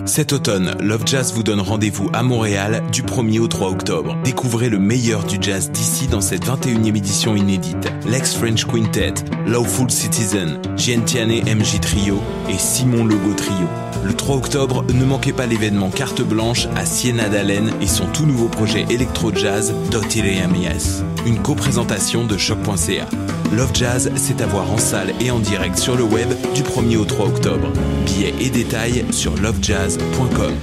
Cet automne, Love Jazz vous donne rendez-vous à Montréal du 1er au 3 octobre. Découvrez le meilleur du jazz d'ici dans cette 21e édition inédite. Lex French Quintet, Lawful Citizen, Giantiane MJ Trio et Simon Legault Trio. Le 3 octobre, ne manquez pas l'événement Carte Blanche à Siena d'Allen et son tout nouveau projet électro-jazz Dotireamias. Une coprésentation de choc.ca. Love Jazz, c'est à voir en salle et en direct sur le web du 1er au 3 octobre. Billets et détails sur lovejazz.com.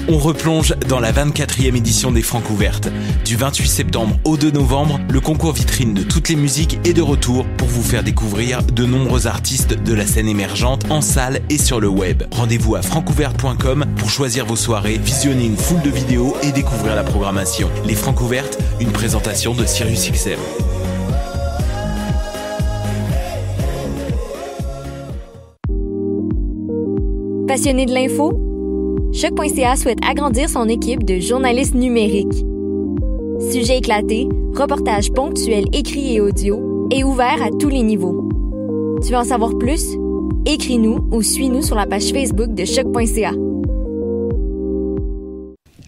On replonge dans la 24e édition des Francouvertes. Du 28 septembre au 2 novembre, le concours vitrine de toutes les musiques est de retour pour vous faire découvrir de nombreux artistes de la scène émergente en salle et sur le web. Rendez-vous à francouverte.com pour choisir vos soirées, visionner une foule de vidéos et découvrir la programmation. Les Francouvertes, une présentation de SiriusXM. Passionné de l'info? Choc.ca souhaite agrandir son équipe de journalistes numériques. Sujets éclatés, reportages ponctuels écrits et audio et ouverts à tous les niveaux. Tu veux en savoir plus? Écris-nous ou suis-nous sur la page Facebook de Choc.ca.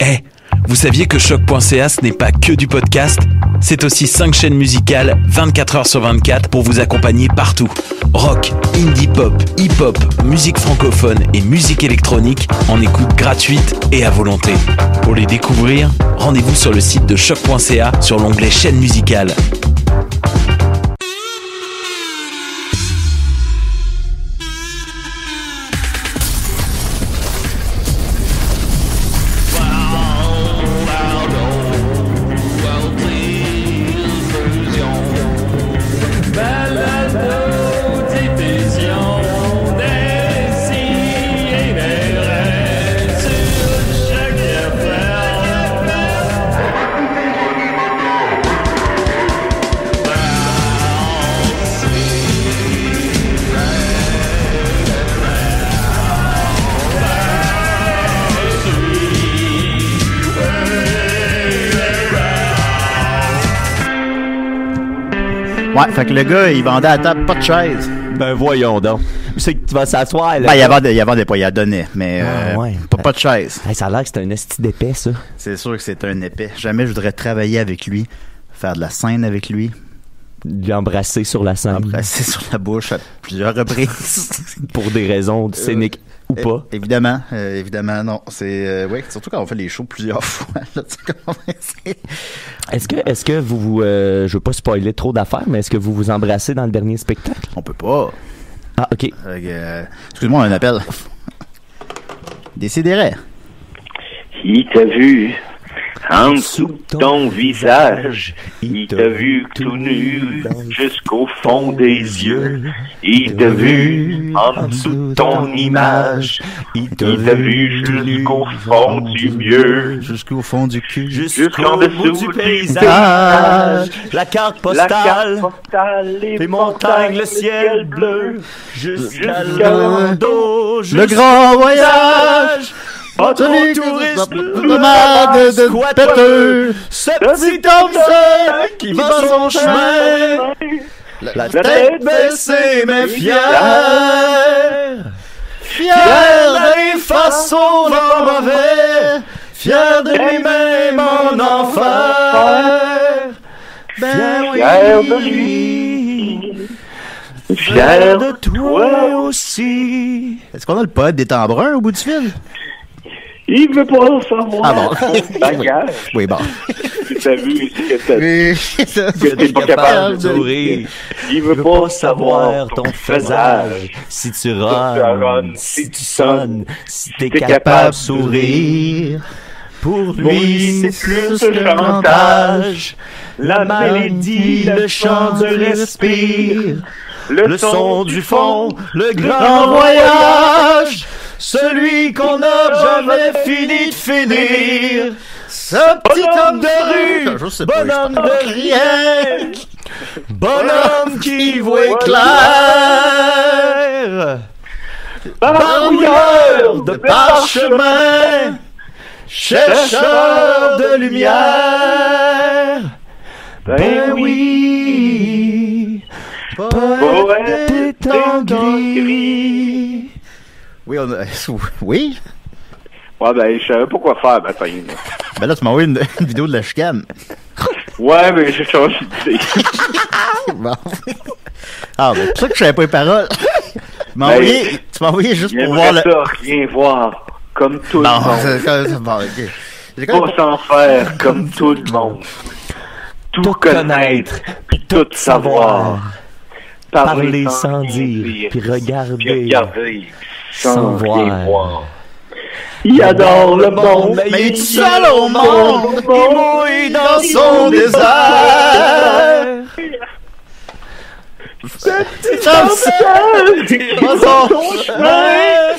Hey, vous saviez que Choc.ca ce n'est pas que du podcast? C'est aussi 5 chaînes musicales 24 heures sur 24 pour vous accompagner partout. Rock, indie pop, hip-hop, musique francophone et musique électronique en écoute gratuite et à volonté. Pour les découvrir, rendez-vous sur le site de choc.ca sur l'onglet chaîne musicale. Ouais, fait que le gars, il vendait à la table, pas de chaise. Ben voyons donc. C'est que tu vas s'asseoir. Ben, il y avait des poids, il a donné, mais ouais. pas de chaise. Hey, ça a l'air que c'est un esti d'épais, ça. C'est sûr que c'est un épais. Jamais je voudrais travailler avec lui, faire de la scène avec lui. Lui embrasser sur la scène. Embrasser sur la bouche à plusieurs reprises. Pour des raisons scéniques ou pas. Évidemment, non. C'est oui, surtout quand on fait les shows plusieurs fois. Là, tu sais comment c'est. Est-ce que vous je veux pas spoiler trop d'affaires, mais est-ce que vous vous embrassez dans le dernier spectacle? On peut pas. Ah, ok. Excuse-moi, un appel. Décidérez. Il t'a vu en dessous de ton visage, il t'a vu tout nu jusqu'au fond des yeux, il t'a vu en dessous de ton image, il t'a vu jusqu'au fond du mieux, jusqu'au fond du cul, jusqu'en dessous du paysage, la carte postale, les montagnes, le ciel bleu, jusqu'à l'Orlando, le grand voyage. Celui tourisme de péteux, ce petit homme seul qui va son chemin, la tête baissée mais fier d'aller face au vent mauvais, fier de lui-même en enfer, fier de lui, fier de toi aussi. Est-ce qu'on a le poète des temps bruns au bout du fil? Il veut pas savoir. Ah bon? Bagage. Oui, bon. T'as vu que t'es pas capable de sourire. Il veut pas savoir ton faisage. Si tu ronnes, si tu sonnes, si t'es capable de sourire. Pour lui, c'est plus le chantage. La maladie, le chant du respire. Le son du fond, le grand voyage. Celui qu'on n'a jamais fini de finir. Ce petit homme de rue, bonhomme de rien, bonhomme qui voit clair, barouilleur de parchemin, chercheur de lumière. Ben oui, Poète en gris. Oui, oui? Ouais, ben, je savais pas quoi faire matin. Là. Ben là, tu m'as envoyé une vidéo de la chicane. Ouais, mais j'ai changé d'idée. Bon. Ah, ben, c'est pour ça que je savais pas les paroles. Tu m'as envoyé juste pour voir le... ça, rien voir, comme tout le monde. C'est bon, ok. Pas s'en faire, comme tout le monde. Tout connaître, puis tout savoir. Parler sans dire, puis regarder sans rien voir. Il adore le monde, mais il est seul au monde, il mouille dans son désert. Petit homme seul, dans son chemin,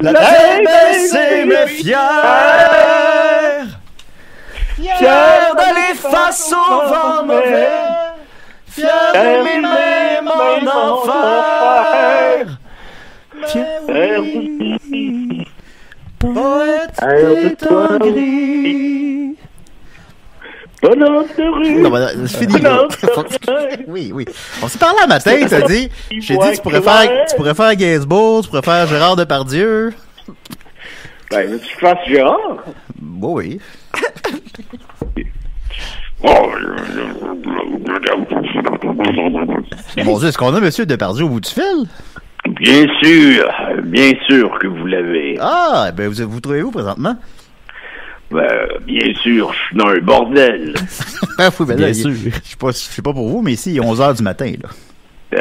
la tête baissée mais fier d'aller face au vent mauvais, fier d'aimer même en enfer. Poète est en gris. Bonhomme de rue. Non, c'est fini. Oui. On s'est parlé un matin, t'as dit. J'ai dit, tu pourrais faire Gainsbourg, tu pourrais faire Gérard Depardieu. Ben, veux-tu que je fasse Gérard? Oui. Mon Dieu, est-ce qu'on a Monsieur Depardieu au bout du fil? Bien sûr que vous l'avez. Ah, ben vous trouvez-vous présentement? Bien sûr, je suis dans un bordel. Oui, ben là, Bien sûr. Je sais pas pour vous, mais ici, il est 11h du matin, là.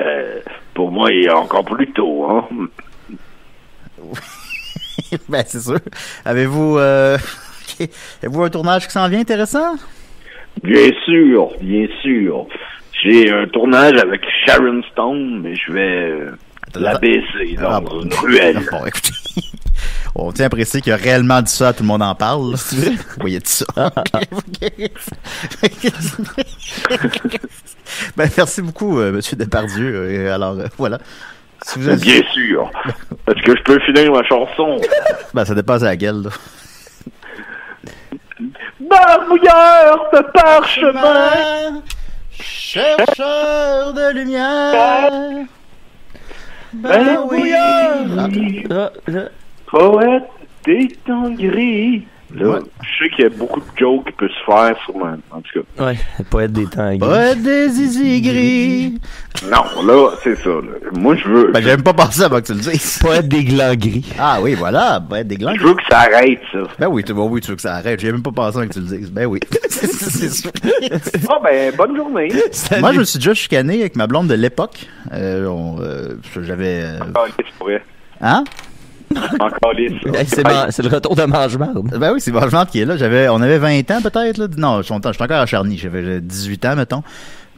Pour moi, il est encore plus tôt, hein. Ben, c'est sûr. Avez-vous un tournage qui s'en vient intéressant? Bien sûr. J'ai un tournage avec Sharon Stone, mais je vais la baisser dans une ruelle. Bon, écoutez, on tient à préciser qu'il a réellement dit ça, tout le monde en parle. C'est vrai? Oui, il a dit ça. Ben, merci beaucoup, Monsieur Depardieu. Alors, voilà. Si vous avez... Bien sûr. Est-ce que je peux finir ma chanson? Ben, ça dépasse la gueule, là. Barbouilleur de parchemin, chercheur de lumière, barbouilleur, poète est en gris. Là, je sais qu'il y a beaucoup de jokes qui peuvent se faire sur moi, en tout cas. Ouais, poète des temps gris. Poète des zizi gris. Non, là, c'est ça. Là. Moi, je veux... Ben, j'aime pas penser avant que tu le dises. Poète des glands gris. Ah oui, voilà, poète des glands gris. Je veux que ça arrête, ça. Ben oui, tu veux que ça arrête. J'ai même pas pensé avant que tu le dises. Ben oui. C'est sûr. Ah ben, bonne journée. Salut. Moi, je me suis déjà chicané avec ma blonde de l'époque. J'avais... c'est vrai. Hein? Encore lisse. C'est le retour de Mange-Marde. Ben oui, c'est Mange-Marde qui est là. On avait 20 ans peut-être. Là. Non, je suis encore à Charny. J'avais 18 ans, mettons.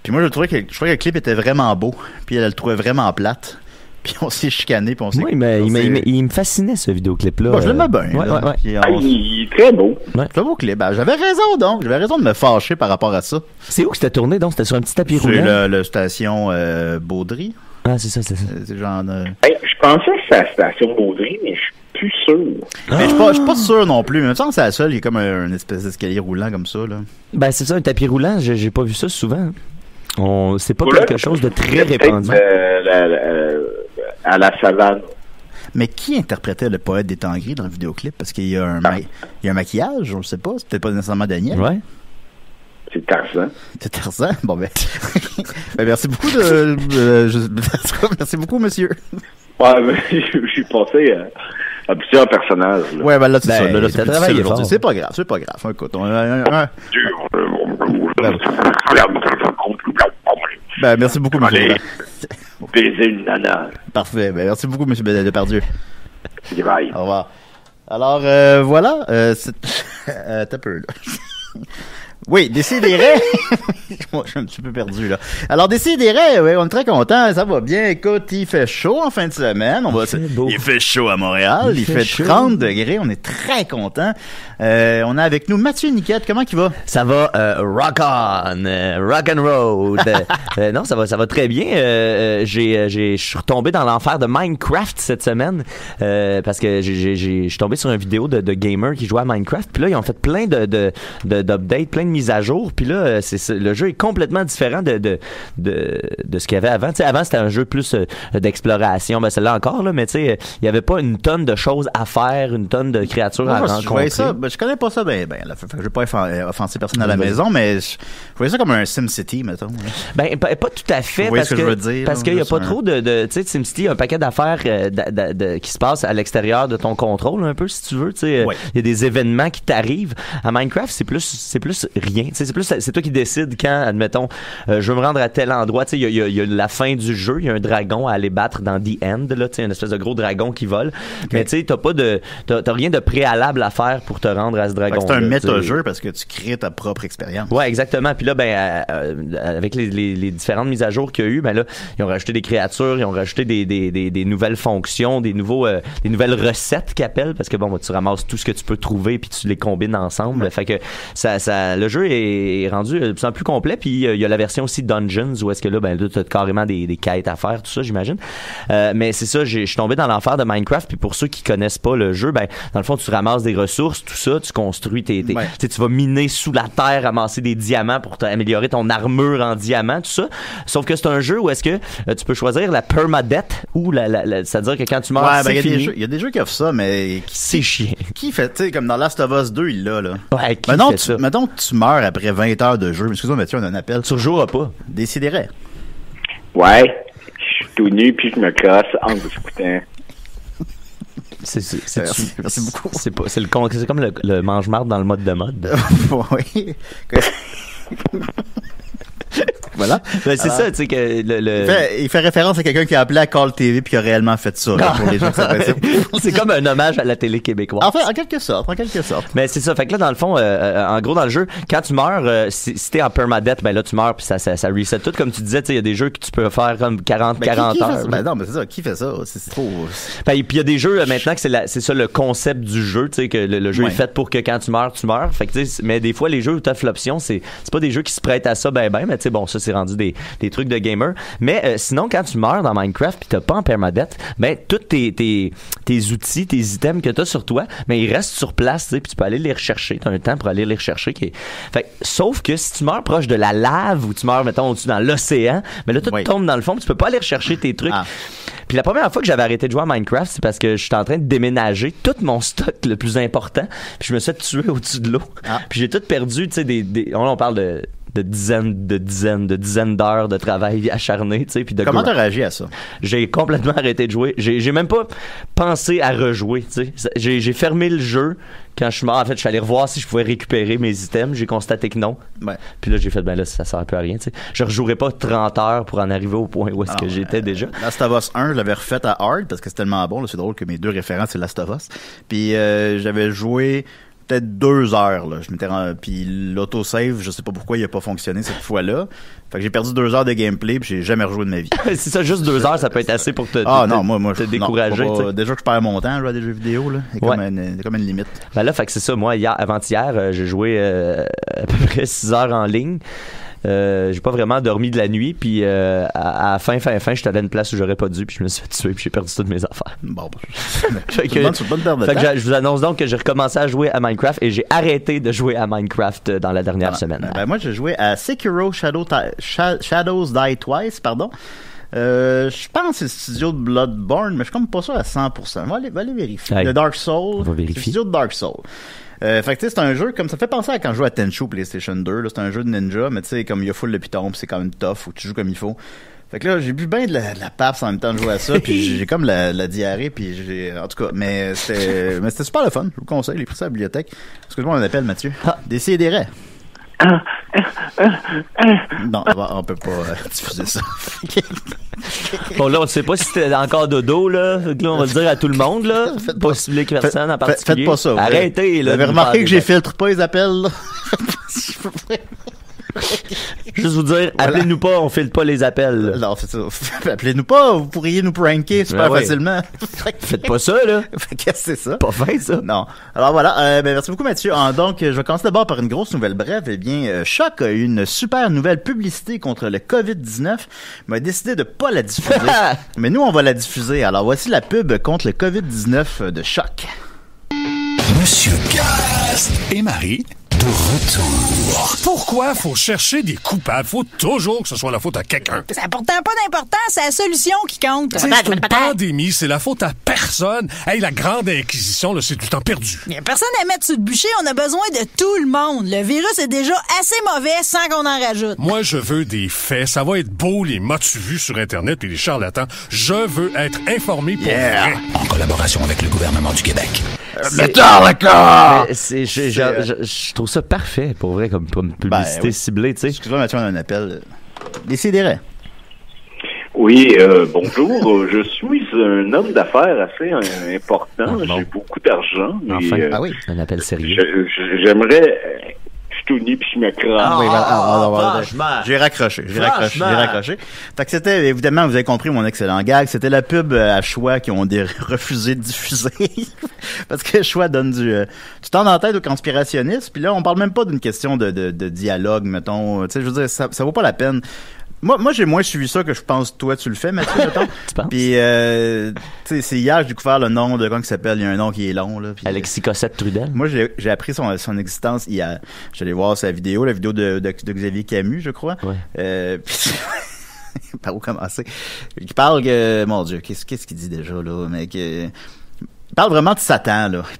Puis moi, je trouvais que le clip était vraiment beau. Puis elle le trouvait vraiment plate. Puis on s'est chicané. Puis on s'est... Oui, mais il me fascinait, ce vidéoclip-là. Bon, je l'aimais bien. Ouais. Il est très beau. Ouais. Très beau clip. Ben, j'avais raison, donc. J'avais raison de me fâcher par rapport à ça. C'est où que c'était tourné, donc? C'était sur un petit tapis roulant? C'est la station Baudry. Ah, c'est ça. C'est genre... je pensais que c'était la station Baudry, mais je suis plus sûr. Mais je suis pas sûr non plus. Même si c'est la seule, il y a comme un espèce d'escalier roulant comme ça, là. Ben, c'est ça, un tapis roulant. J'ai pas vu ça souvent. C'est pas quelque chose de très répandu. À la savane. Mais qui interprétait le poète des temps gris dans le vidéoclip? Parce qu'il y a un maquillage, on le sait pas. C'est peut-être pas nécessairement Daniel. Ouais. C'est Tarzan. C'est Tarzan? Bon, ben. Merci beaucoup merci beaucoup, monsieur. Ouais, mais j'ai pensé à plusieurs personnages. Là. Ouais, ben là, c'est ça. Là, t'as travaillé fort. C'est pas grave. Écoute, Ben, merci beaucoup, monsieur. Baiser une nana. Parfait. Ben, merci beaucoup, monsieur Depardieu. Bye. Au revoir. Alors, voilà. T'as peu, là. Oui, Décidérez. Moi, je suis un petit peu perdu, là. Alors, Décidérez, oui, on est très contents. Ça va bien. Écoute, il fait chaud en fin de semaine. Il fait chaud à Montréal. Il fait 30 degrés. On est très contents. On a avec nous Mathieu Niquette. Comment il va? Ça va rock on, rock and roll. Non, ça va très bien. Je suis retombé dans l'enfer de Minecraft cette semaine parce que je suis tombé sur une vidéo de gamers qui jouaient à Minecraft. Puis là, ils ont fait plein d'updates, plein de mise à jour, puis là, le jeu est complètement différent de ce qu'il y avait avant. Tu sais, avant, c'était un jeu plus d'exploration, ben celle-là encore, là, mais tu sais, il y avait pas une tonne de choses à faire, une tonne de créatures à rencontrer. Je connais pas ça ben, là, je vais pas offenser personne à la maison, mais je voyais ça comme un SimCity, mettons. Ben, pas tout à fait, parce que je veux dire, parce qu'il y a pas trop de tu sais, SimCity, il y a un paquet d'affaires qui se passent à l'extérieur de ton contrôle, un peu, si tu veux, tu sais. Il y a des événements qui t'arrivent. À Minecraft, c'est plus rien. C'est toi qui décides quand, admettons, je veux me rendre à tel endroit. Tu sais, il y a la fin du jeu, il y a un dragon à aller battre dans The End, là, tu sais, une espèce de gros dragon qui vole. Okay. Mais tu sais, t'as rien de préalable à faire pour te rendre à ce dragon. C'est un méta-jeu parce que tu crées ta propre expérience. Ouais, exactement. Puis là, ben, avec les différentes mises à jour qu'il y a eu, ben là, ils ont rajouté des créatures, ils ont rajouté des nouvelles fonctions, des nouvelles recettes qu'ils appellent, parce que bon, tu ramasses tout ce que tu peux trouver puis tu les combines ensemble. Fait que le jeu est rendu de plus en plus complet. Puis il y a la version aussi Dungeons où est-ce que là, ben là, t'as carrément des quêtes à faire, tout ça, j'imagine. Mais c'est ça, je suis tombé dans l'enfer de Minecraft. Puis pour ceux qui connaissent pas le jeu, ben dans le fond, tu ramasses des ressources, tout ça, tu construis tu vas miner sous la terre, ramasser des diamants pour améliorer ton armure en diamant, tout ça. Sauf que c'est un jeu où est-ce que tu peux choisir la permadeath ou c'est-à-dire que quand tu meurs, c'est fini. Il y a des jeux qui offrent ça, mais c'est chiant. Qui fait, tu sais, comme dans Last of Us 2, il l'a, là. Ouais, qui fait ça? Mettons que tu meurs après 20 heures de jeu. Excuse-moi, Mathieu, on a un appel. Tu rejoueras pas. Décidérez. Ouais. Je suis tout nu puis je me crosse en vous écoutant. Merci beaucoup. C'est comme le mange-marde dans le mode de mode. Oui. Voilà. Ben, c'est ça, tu sais que il fait référence à quelqu'un qui a appelé à Call TV puis qui a réellement fait ça, là, pour les gens qui s'apprécient. C'est comme un hommage à la télé québécoise. Enfin, en quelque sorte. Mais c'est ça. Fait que là, dans le fond, en gros, dans le jeu, quand tu meurs, si t'es en permadeath, ben là, tu meurs puis ça reset tout. Comme tu disais, tu sais, il y a des jeux que tu peux faire comme 40 heures. Ben non, mais c'est ça. Qui fait ça? C'est trop. Ben, puis il y a des jeux, maintenant, que c'est ça le concept du jeu, tu sais, que le jeu est fait pour que quand tu meurs, tu meurs. Fait que, tu sais, mais des fois, les jeux où t'offres l'option, c'est pas des jeux qui se prêtent à ça, mais tu sais, bon, ça, c'est rendu des trucs de gamer. Mais sinon, quand tu meurs dans Minecraft pis t'as pas en permadeath, ben tous tes outils, tes items que t'as sur toi, ben ils restent sur place, tu sais, puis tu peux aller les rechercher. T'as un temps pour aller les rechercher. Fait, sauf que si tu meurs proche de la lave ou tu meurs, mettons, au-dessus dans l'océan, ben là, tout tombe dans le fond, pis tu peux pas aller rechercher tes trucs. Puis la première fois que j'avais arrêté de jouer à Minecraft, c'est parce que j'étais en train de déménager tout mon stock le plus important, puis je me suis tué au-dessus de l'eau. Puis j'ai tout perdu, tu sais, on parle de dizaines d'heures de travail acharné, tu sais, puis de Comment t'as réagi à ça? J'ai complètement arrêté de jouer. J'ai même pas pensé à rejouer, tu sais. J'ai fermé le jeu quand je suis mort. En fait, je suis allé revoir si je pouvais récupérer mes items. J'ai constaté que non. Ouais. Puis là, j'ai fait, ben là, ça sert plus à rien, tu sais. Je rejouerai pas 30 heures pour en arriver au point où est-ce que j'étais déjà. Last of Us 1, je l'avais refait à hard parce que c'est tellement bon, là. C'est drôle que mes deux références, c'est Last of Us. Puis j'avais joué peut-être 2 heures, là. Je m'étais puis l'autosave, je sais pas pourquoi il a pas fonctionné cette fois-là. Fait que j'ai perdu 2 heures de gameplay puis j'ai jamais rejoué de ma vie. C'est ça, juste 2 heures, ça peut être assez pour te décourager. Déjà que je perds mon temps à jouer à des jeux vidéo, là. C'est comme une limite. Ben là, fait que c'est ça. Moi, avant-hier, j'ai joué à peu près 6 heures en ligne. J'ai pas vraiment dormi de la nuit, puis à la fin, j'étais allé à une place où j'aurais pas dû, puis je me suis fait tuer, puis j'ai perdu toutes mes affaires. Bon, je vous annonce donc que j'ai recommencé à jouer à Minecraft et j'ai arrêté de jouer à Minecraft dans la dernière semaine. Ben moi, j'ai joué à Sekiro Shadows Die Twice, pardon. Je pense que c'est le studio de Bloodborne, mais je suis comme pas sûr à 100%. Va aller vérifier. Le Dark Souls. C'est le studio de Dark Souls. Fait que tu sais, c'est un jeu comme ça fait penser à quand je jouais à Tenchu PlayStation 2, là, c'est un jeu de ninja, mais tu sais, comme il y a full de pitons, pis c'est quand même tough, où tu joues comme il faut. Fait que là, j'ai bu bien de la PAPS en même temps de jouer à ça, puis j'ai comme la diarrhée, puis en tout cas, mais c'était super le fun, je vous conseille, j'ai pris ça à la bibliothèque. Excuse-moi, on appelle Mathieu. Décidérez. Non, on peut pas diffuser ça. Bon, là, on sait pas si c'était encore dodo, là. Là, on va le dire à tout le monde, là. Pas cibler personne en particulier. Faites pas ça. Arrêtez, là. Vous avez remarqué que je filtre pas les appels, là? Juste vous dire, appelez-nous pas, on filtre pas les appels. Non, c'est ça. Appelez-nous pas, vous pourriez nous pranker super facilement. Faites pas ça, là. Qu'est-ce que c'est ça? Pas fin, ça. Non. Alors voilà, merci beaucoup, Mathieu. Donc, je vais commencer d'abord par une grosse nouvelle brève. Eh bien, Choc a eu une super nouvelle publicité contre le COVID-19, mais a décidé de pas la diffuser. Mais nous, on va la diffuser. Alors, voici la pub contre le COVID-19 de Choc. Monsieur Gast et Marie, de retour. Pourquoi faut chercher des coupables? Faut toujours que ce soit la faute à quelqu'un. Ça n'a pourtant pas d'importance, c'est la solution qui compte. C'est une pandémie, c'est la faute à personne. Hey, la grande inquisition, là, c'est du temps perdu. Il n'y a personne à mettre sur le bûcher, on a besoin de tout le monde. Le virus est déjà assez mauvais sans qu'on en rajoute. Moi, je veux des faits. Ça va être beau, les mots-tu vus sur Internet et les charlatans. Je veux être informé pour vrai. En collaboration avec le gouvernement du Québec. Je trouve ça parfait, pour vrai, comme publicité ciblée, tu sais. Excuse-moi, Mathieu, on a un appel. Décidérez. Oui, bonjour. Je suis un homme d'affaires assez important. J'ai beaucoup d'argent. Enfin, un appel sérieux. J'aimerais... Je suis tout nu puis je me crame. Franchement. J'ai raccroché. Fait que c'était, évidemment, vous avez compris mon excellent gag, c'était la pub à Choix qui ont refusé de diffuser. Parce que Choix donne du temps en tête aux conspirationnistes, puis là, on parle même pas d'une question de dialogue, mettons. Tu sais, je veux dire, ça vaut pas la peine. Moi, j'ai moins suivi ça que je pense toi tu le fais, Mathieu, mettons. Tu penses? Puis, tu sais, c'est hier j'ai découvert le nom de comment il s'appelle. Il y a un nom qui est long, là. Puis, Alexis Cossette-Trudel. Moi, j'ai appris son existence hier. J'allais voir sa vidéo, la vidéo de Xavier Camus, je crois. Ouais. Puis, par où commencer? Il parle que, mon Dieu, qu'est-ce qu'il dit déjà, là, mec? Il parle vraiment de Satan, là. Il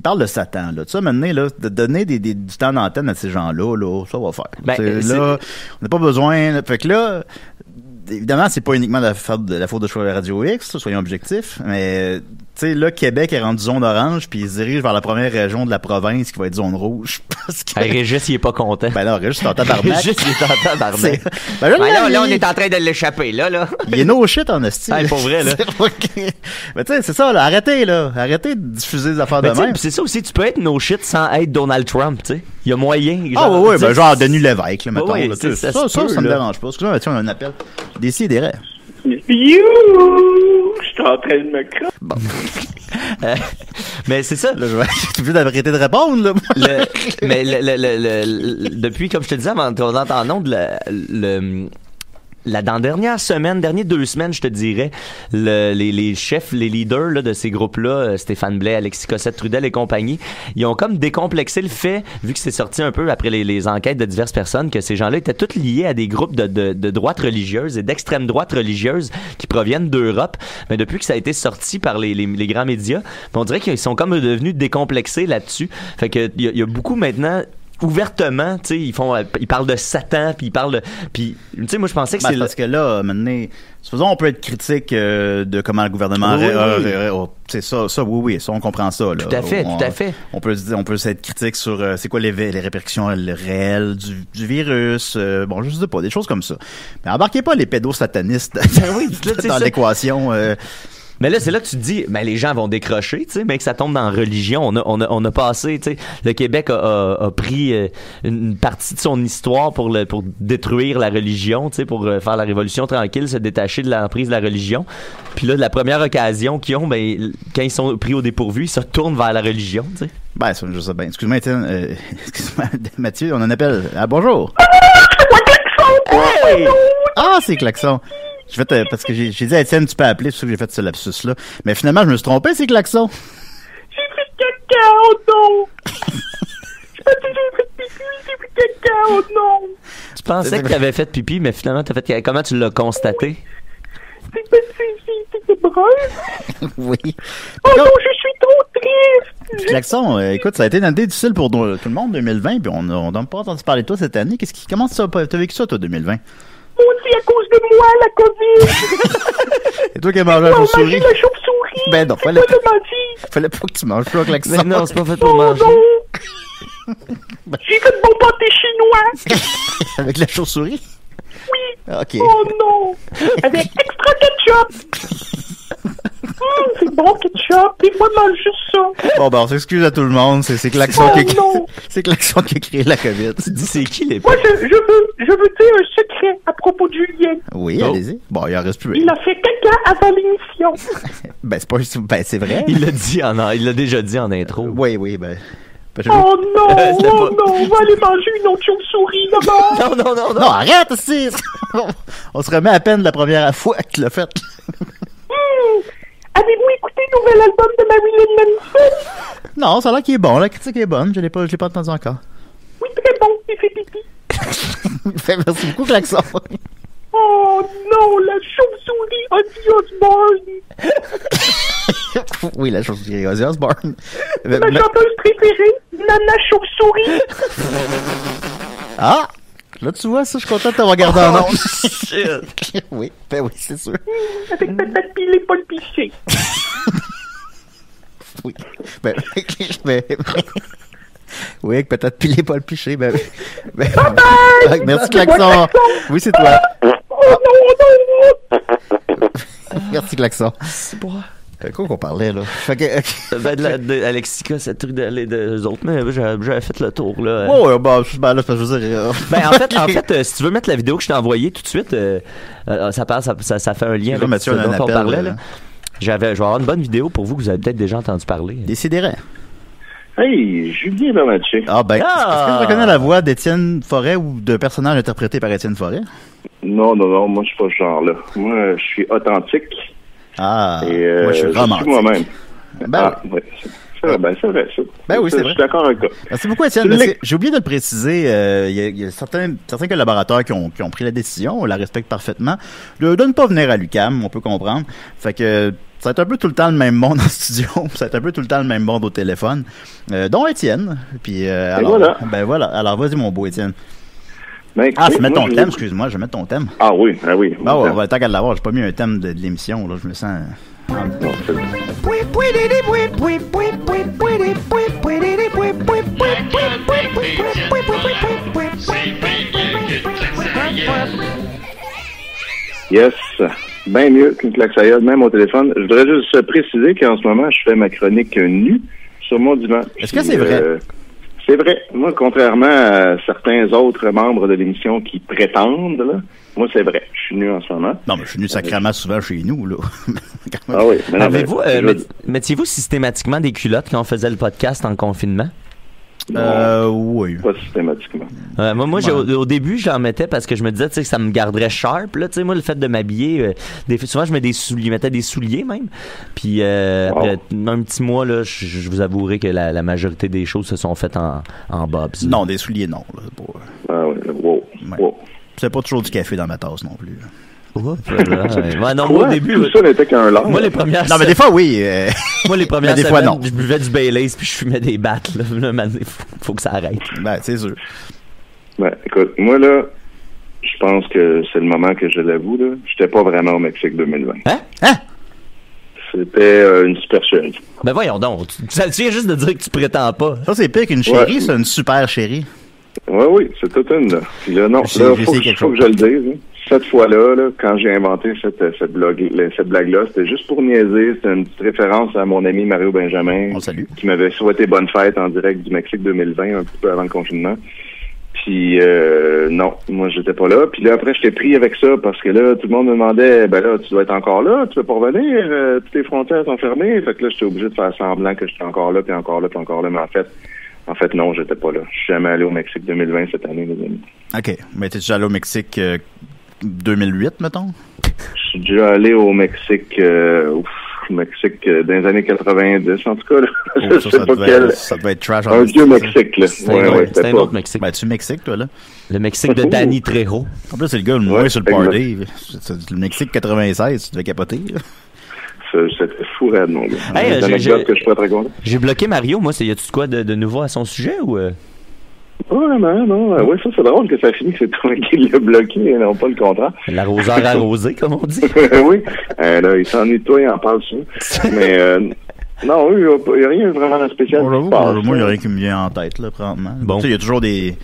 parle de Satan, là. Tu sais, maintenant, là, de donner du temps d'antenne à ces gens-là, là, ça va faire. Là, on n'a pas besoin. Fait que là, évidemment, c'est pas uniquement la faute de Choix Radio X, soyons objectifs, mais tu sais, là, Québec est rendu zone orange, puis il se dirige vers la première région de la province qui va être zone rouge. Parce que... Régis, il est pas content. Ben non, Régis, c'est en tabarnak. Régis, il est en tabarnak. Là, on est en train de l'échapper, là. Il est no shit en esti. Ah, pour vrai, là. Mais tu sais, c'est ça, là. Arrêtez de diffuser des affaires de même. C'est ça aussi, tu peux être no shit sans être Donald Trump, tu sais. Il y a moyen. Genre Denis Lévesque, là, mettons. Ouais, là, ça me dérange pas. Excuse-moi, Mathieu, on a un appel. Décidérez. You! Je suis en train de me cramer. Bon. Mais c'est ça. Là, je vais obligé d'arrêter de répondre, là. Depuis, comme je te disais, avant qu'on entende en ondes, dans dernier 2 semaines, je te dirais, les chefs, les leaders là, de ces groupes-là, Stéphane Blais, Alexis Cossette-Trudel et compagnie, ils ont comme décomplexé le fait, vu que c'est sorti un peu après les enquêtes de diverses personnes, que ces gens-là étaient tous liés à des groupes de droite religieuse et d'extrême droite religieuse qui proviennent d'Europe. Mais depuis que ça a été sorti par les grands médias, on dirait qu'ils sont comme devenus décomplexés là-dessus. Fait que il y a beaucoup maintenant... ouvertement, tu sais, ils parlent de Satan, puis puis tu sais, moi je pensais que c'est parce que là, maintenant, supposons on peut être critique de comment le gouvernement c'est ça, oui, ça on comprend ça là. Tout à fait. On peut être critique sur c'est quoi les répercussions réelles du virus, je sais pas, des choses comme ça. Mais embarquez pas les pédosatanistes dans l'équation. Mais là, c'est là que tu te dis, les gens vont décrocher, tu sais, mais que ça tombe dans la religion. On a passé, tu sais, le Québec a pris une partie de son histoire pour détruire la religion, tu sais, pour faire la révolution tranquille, se détacher de l'emprise de la religion. Puis là, de la première occasion qu'ils ont, quand ils sont pris au dépourvu, ils se tournent vers la religion, tu sais. Ça, je sais bien. Excuse-moi, Étienne, Mathieu, on en appelle. Ah, bonjour. Hey! Ah, c'est Klaxon. Parce que j'ai dit à Étienne, tu peux appeler, c'est pour ça que j'ai fait ce lapsus-là. Mais finalement, je me suis trompé, c'est Klaxon. J'ai fait caca, oh non! J'ai pas dit j'ai fait pipi, j'ai fait caca, oh non! Tu pensais que tu avais fait pipi, mais finalement, comment tu l'as constaté? C'était brun. Oui. Oh non, je suis trop triste! Klaxon, écoute, ça a été une année difficile pour tout le monde, 2020, puis on n'a pas entendu parler de toi cette année. Comment t'as vécu ça, toi, 2020? C'est à cause de moi, la COVID! Et toi qui as mangé la chauve-souris? La chauve-souris! Ben non, fallait pas que tu manges ça, Klaxon. Mais non, c'est pas fait pour manger. J'ai fait de bon pâté chinois! Avec la chauve-souris? Oui! Ok. Oh non! Avec extra ketchup! C'est bon ketchup, et moi mange juste ça. Bon, on s'excuse à tout le monde, c'est Klaxon c'est Klaxon qui a créé la COVID. Tu dis c'est qui les... Moi, je veux dire un secret à propos de Julien. Oui, allez-y. Bon, il en reste plus. Il a fait caca avant l'émission. C'est vrai. Il l'a déjà dit en intro. Oui, Oh non, on va aller manger une autre chauve-souris d'abord. Non, arrête aussi. On se remet à peine de la première fois que tu l'as fait. Avez-vous écouté le nouvel album de Marilyn Manson? Non, ça a l'air qu'il est bon, la critique est bonne, je l'ai pas entendu encore. Oui, très bon, il fait pipi. Merci beaucoup, Klaxon. Oh non, la chauve-souris Ozzy Osbourne. Oui, la chauve-souris Ozzy Osbourne. Ma chanteuse préférée, Nana Chauve-souris. Ah! Là, tu vois, ça, je suis content de t'avoir gardé en ondes. Shit. Oui, c'est sûr. Avec patate pilée, Paul Piché. Oui. Oui, avec patate pilée, Paul Piché. Merci, Klaxon. Oui, c'est toi. Oh non. Merci, Klaxon. C'est pour Quoi qu'on parlait, là? Fait que, de Alexica, c'est le truc des autres, mais j'avais fait le tour, là. Ouais, là, c'est parce que je veux dire. En fait, si tu veux mettre la vidéo que je t'ai envoyée tout de suite, ça fait un lien avec Mathieu, ce on a un dont on appel, parlait, là. Je vais avoir une bonne vidéo pour vous que vous avez peut-être déjà entendu parler. Décidérez. Hey, Julien Bernatchez. Ah, ben, est-ce que tu reconnais la voix d'Étienne Forêt ou de personnage interprété par Étienne Forêt? Non, moi, je suis pas ce genre-là. Moi, je suis authentique. Ah, et, moi, je suis romantique. Je suis moi-même. Ouais. C'est vrai, ça. Ben oui, c'est vrai. Je suis d'accord avec toi. Merci beaucoup, Étienne. J'ai oublié de le préciser. Il y a certains collaborateurs qui ont pris la décision. On la respecte parfaitement. De ne pas venir à l'UQAM, on peut comprendre. Fait que ça va être un peu tout le temps le même monde en studio. Ça va être un peu tout le temps le même monde au téléphone. Dont Étienne. Puis, alors, voilà. Ben voilà. Alors, vas-y, mon beau Étienne. Ben, écoutez, je vais mettre ton thème, excuse-moi, je vais mettre ton thème. Ah oui. Ah ouais, tant qu'à l'avoir, j'ai pas mis un thème de l'émission, là, je me sens... Yes, bien mieux qu'une klaxaïole, même au téléphone. Je voudrais juste préciser qu'en ce moment, je fais ma chronique nue sur mon divan. Est-ce que c'est vrai? C'est vrai. Moi, contrairement à certains autres membres de l'émission qui prétendent, là, moi, c'est vrai. Je suis nu en ce moment. Non, mais je suis nu sacrément souvent chez nous, là. Ah oui. Avez-vous, mettiez-vous systématiquement des culottes quand on faisait le podcast en confinement? Oui. Pas systématiquement. Moi, au début, j'en mettais parce que je me disais, tu sais, que ça me garderait sharp, là. Tu sais, moi, le fait de m'habiller, souvent, je mettais des souliers même. Puis, après un petit mois, là, je vous avouerai que la majorité des choses se sont faites en bobs. Non, des souliers, non. Là, Ah oui, wow. C'est pas toujours du café dans ma tasse non plus. Moi, au début, tout ça n'était qu'un lard. Moi, les premières Non, mais des fois, oui. Moi, les premières des semaines, fois, non. je buvais du Baileys puis je fumais des battes. Là, faut que ça arrête. Ben, c'est sûr. Ben, écoute, moi, là, je pense que c'est le moment que je l'avoue, là. J'étais pas vraiment au Mexique 2020. Hein? C'était une super chérie. Ben, voyons donc. Tu viens juste de dire que tu prétends pas. Ça, c'est pire qu'une chérie, c'est une super chérie. Oui, c'est toute une, là. Puis là, non, là, faut que je le dise, hein. Cette fois-là, là, quand j'ai inventé cette blague-là, c'était juste pour niaiser. C'était une petite référence à mon ami Mario Benjamin. On le salue. Qui m'avait souhaité bonne fête en direct du Mexique 2020, un petit peu avant le confinement. Puis, non, moi, j'étais pas là. Puis là, après, j'étais pris avec ça parce que là, tout le monde me demandait, ben là, tu dois être encore là, tu veux pas revenir, toutes les frontières sont fermées. Fait que là, j'étais obligé de faire semblant que j'étais encore là, puis encore là, puis encore là. Mais en fait, non, j'étais pas là. Je suis jamais allé au Mexique 2020 cette année, les amis. OK. Mais t'es déjà allé au Mexique 2008, mettons? Je suis déjà allé au Mexique, dans les années 90, en tout cas. Là. Je sais pas quel. Ça devait être trash. Un vieux Mexique, là. C'était un autre Mexique. Ben, tu Mexique, toi, là? Le Mexique de Danny Trejo. En plus, c'est le gars le moins sur le party. Le Mexique 96, tu devais capoter, là. C'était fou, raide, mon gars. Hey, que je pourrais te raconter. J'ai bloqué Mario, moi. Y a-tu de quoi de nouveau à son sujet ou? Pas vraiment, non. Oui, ça, c'est drôle que ça finit que c'est toi qui l'as bloqué et non pas le contraire. L'arroseur arrosé, comme on dit. Oui. Là, il s'ennuie de toi, il en parle souvent. Mais, non, il n'y a rien vraiment de spécial. Moi, il n'y a rien qui me vient en tête, là, présentement. Bon. Tu sais, il y a toujours des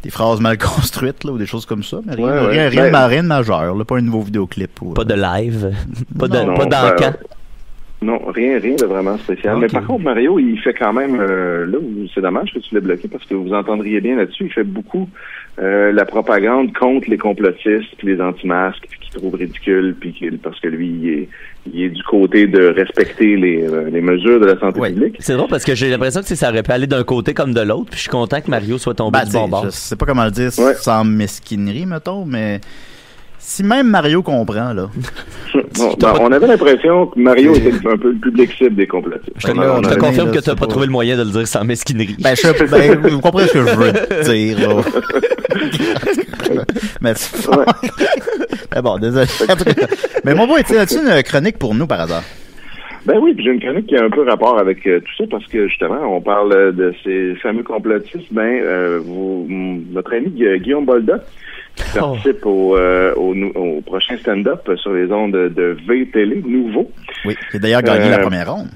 phrases mal construites, là, ou des choses comme ça, mais rien de majeur, là, pas un nouveau vidéoclip. Ou, pas de live, pas d'encan. Non, rien de vraiment spécial. Okay. Mais par contre, Mario, il fait quand même, là, c'est dommage que tu l'aies bloqué parce que vous entendriez bien là-dessus, il fait beaucoup la propagande contre les complotistes puis les anti-masques puis qu'il trouve ridicule puis parce que lui, il est du côté de respecter les mesures de la santé publique. C'est drôle parce que j'ai l'impression que ça aurait pu aller d'un côté comme de l'autre puis je suis content que Mario soit tombé du bon bord. Je sais pas comment le dire sans mesquinerie, mettons, mais Si même Mario comprend, là. On avait l'impression que Mario était un peu le public cible des complotistes. Je te confirme que tu n'as pas trouvé le moyen de le dire sans mesquinerie. Vous comprenez ce que je veux dire, là. Mais bon, désolé. Mais mon beau, as-tu une chronique pour nous, par hasard? Ben oui, puis j'ai une chronique qui a un peu rapport avec tout ça, parce que justement, on parle de ces fameux complotistes. Notre ami Guillaume Boldoc, qui participe au prochain stand-up sur les ondes de V-Télé, nouveau. Oui, qui a d'ailleurs gagné la première ronde.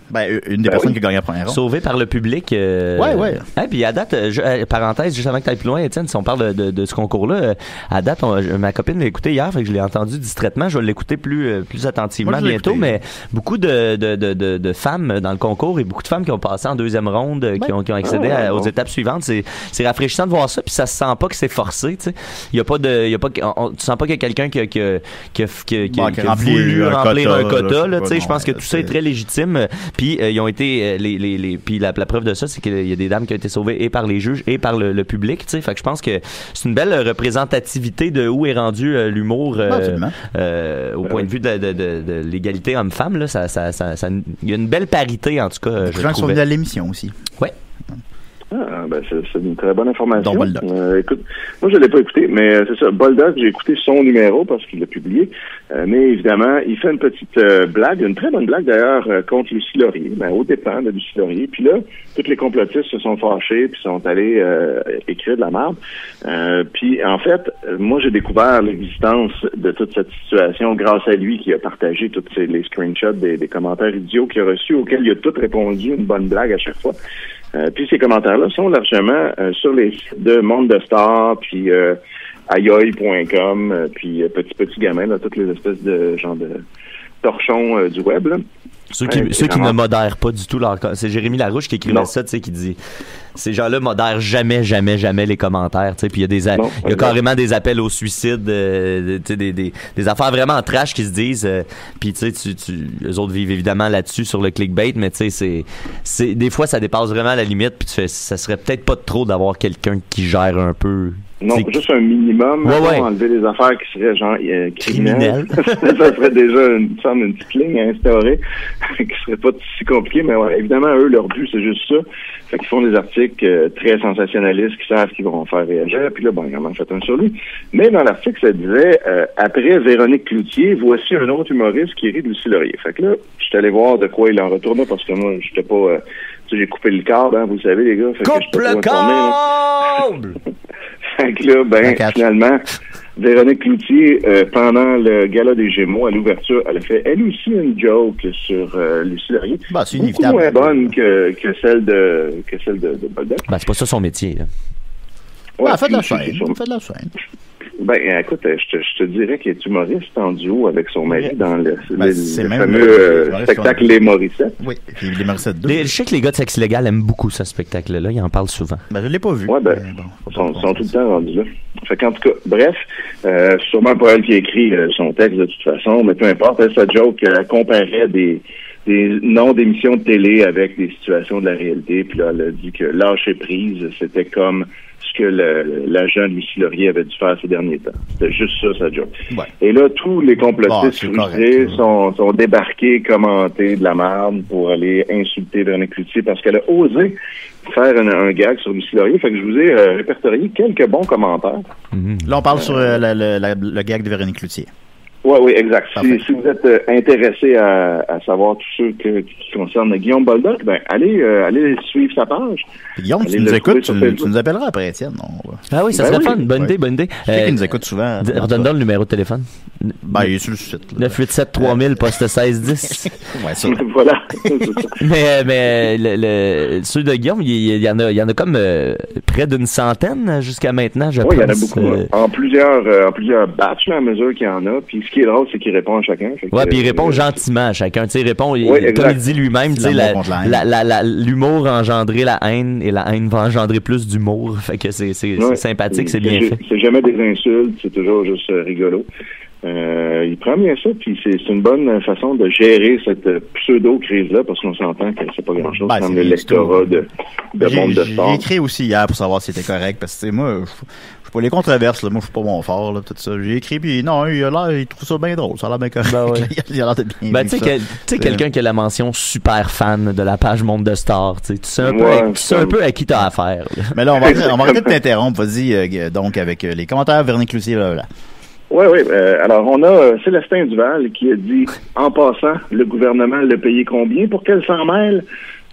Une des personnes qui a gagné la première ronde. Sauvé par le public. Ouais. Puis à date, parenthèse, juste avant que tu ailles plus loin, Étienne, si on parle de ce concours-là, à date, ma copine l'a écouté hier, fait que je l'ai entendu distraitement. Je vais l'écouter plus attentivement bientôt, mais beaucoup de femmes dans le concours et beaucoup de femmes qui ont passé en deuxième ronde, qui ont accédé aux étapes suivantes. C'est rafraîchissant de voir ça, puis ça se sent pas que c'est forcé, tu sais. Tu sens pas qu'il y a quelqu'un qui a voulu remplir un quota, là, tu sais. Je pense que tout ça est très légitime. Puis ils ont été puis la preuve de ça, c'est qu'il y a des dames qui ont été sauvées et par les juges et par le public, tu sais. Fait que je pense que c'est une belle représentativité de où est rendu l'humour au point de vue de l'égalité homme-femme, là. Il y a une belle parité, en tout cas. Les gens sont venus à l'émission aussi. Ouais. C'est une très bonne information. Écoute, moi je l'ai pas écouté, mais c'est ça. Boldoc, j'ai écouté son numéro parce qu'il l'a publié. Mais évidemment, il fait une petite blague, une très bonne blague d'ailleurs, contre Lucie Laurier, aux dépens de Lucie Laurier. Puis là, tous les complotistes se sont fâchés puis sont allés écrire de la merde. Puis en fait, moi j'ai découvert l'existence de toute cette situation grâce à lui qui a partagé tous les screenshots des commentaires idiots qu'il a reçus, auxquels il a tout répondu une bonne blague à chaque fois. Puis ces commentaires-là sont largement sur les sites de Monde de Stars, puis ayoy.com, puis Petit Gamin, là, toutes les espèces de genre de torchons du web, là. Ceux qui ne modèrent pas du tout leur... C'est Jérémy Larouche qui écrivait ça, tu sais, qui dit ces gens-là modèrent jamais les commentaires, tu sais, puis il y a carrément des appels au suicide, des affaires vraiment trash qui se disent, puis tu sais, eux autres vivent évidemment là-dessus sur le clickbait, mais tu sais, c'est des fois ça dépasse vraiment la limite, puis tu fais, ça serait peut-être pas trop d'avoir quelqu'un qui gère un peu. Non, juste un minimum, enlever des affaires qui seraient genre criminelles. Ça serait déjà une petite ligne à instaurer qui serait pas si compliqué, mais évidemment, eux, leur but, c'est juste ça. Fait qu'ils font des articles très sensationnalistes qui savent qu'ils vont faire réagir, puis là, ils en ont fait un sur lui. Mais dans l'article, ça disait après Véronique Cloutier, voici un autre humoriste qui rit de Lucie Laurier. Fait que là, je suis allé voir de quoi il en retournait parce que moi, j'étais pas... j'ai coupé le câble, vous savez, les gars. Coupe le câble! Fait que là, finalement, Véronique Cloutier, pendant le gala des Gémeaux, à l'ouverture, elle a fait elle aussi une joke sur Lucie Laurier. C'est beaucoup moins bonne que celle de Boldoc. C'est pas ça son métier, là. Fait de la scène. Écoute, je te dirais qu'il est humoriste en duo avec son mari dans le fameux spectacle Les Morissettes. Oui, Les Morissettes 2. Je sais que les gars de Sexe Illégal aiment beaucoup ce spectacle-là. Ils en parlent souvent. Je l'ai pas vu. Ils sont tout le temps rendus là. Fait qu'en tout cas, bref, sûrement pas elle qui a écrit son texte de toute façon, mais peu importe, sa joke, elle comparait des noms d'émissions de télé avec des situations de la réalité, puis là, elle a dit que lâcher prise, c'était comme ce que l'agent Lucie Laurier avait dû faire ces derniers temps. C'était juste ça, sa joke. Et là, tous les complotistes frustrés sont débarqués, commentés de la merde pour aller insulter Véronique Cloutier parce qu'elle a osé faire un gag sur Lucie Laurier. Fait que je vous ai répertorié quelques bons commentaires. Là, on parle sur le gag de Véronique Cloutier. Oui, exact. Si vous êtes intéressé à savoir tout ce qui concerne Guillaume Boldoc, allez suivre sa page. Guillaume, tu nous écoutes, tu nous appelleras après, Étienne. Ah oui, ça serait fun. Bonne idée. Je sais qu'il nous écoute souvent. Redonne le numéro de téléphone. Il est sur le site. 987-3000, poste 1610. Voilà. mais ceux de Guillaume, il y en a comme près d'une centaine jusqu'à maintenant, je pense. Oui, il y en a beaucoup. En plusieurs batchs, à mesure qu'il y en a. Puis ce qui est drôle, c'est qu'il répond à chacun. Puis il répond gentiment à chacun. Tu sais, il répond, comme il dit lui-même, tu sais, l'humour a engendré la haine et la haine va engendrer plus d'humour. Fait que c'est sympathique, c'est bien fait. C'est jamais des insultes, c'est toujours juste rigolo. Il prend bien ça, puis c'est une bonne façon de gérer cette pseudo-crise-là, parce qu'on s'entend que c'est pas grand-chose comme l'électorat de monde de sport. J'ai écrit aussi hier pour savoir si c'était correct, parce que moi, je suis pas les controverses, là. Moi, je suis pas bon fort, là, tout ça. J'ai écrit, puis non, il trouve ça bien drôle, ça a l'air bien correct. Ben ouais. Il a l'air de bien tu sais, quelqu'un qui a la mention super fan de la page Monde de Stars, tu sais un peu à qui t'as affaire. Là. Mais là, on va arrêter de t'interrompre, vas-y, donc, avec les commentaires, Véronique Cloutier, là. Oui. Alors, on a Célestin Duval qui a dit, en passant, le gouvernement l'a payé combien pour qu'elle s'en mêle?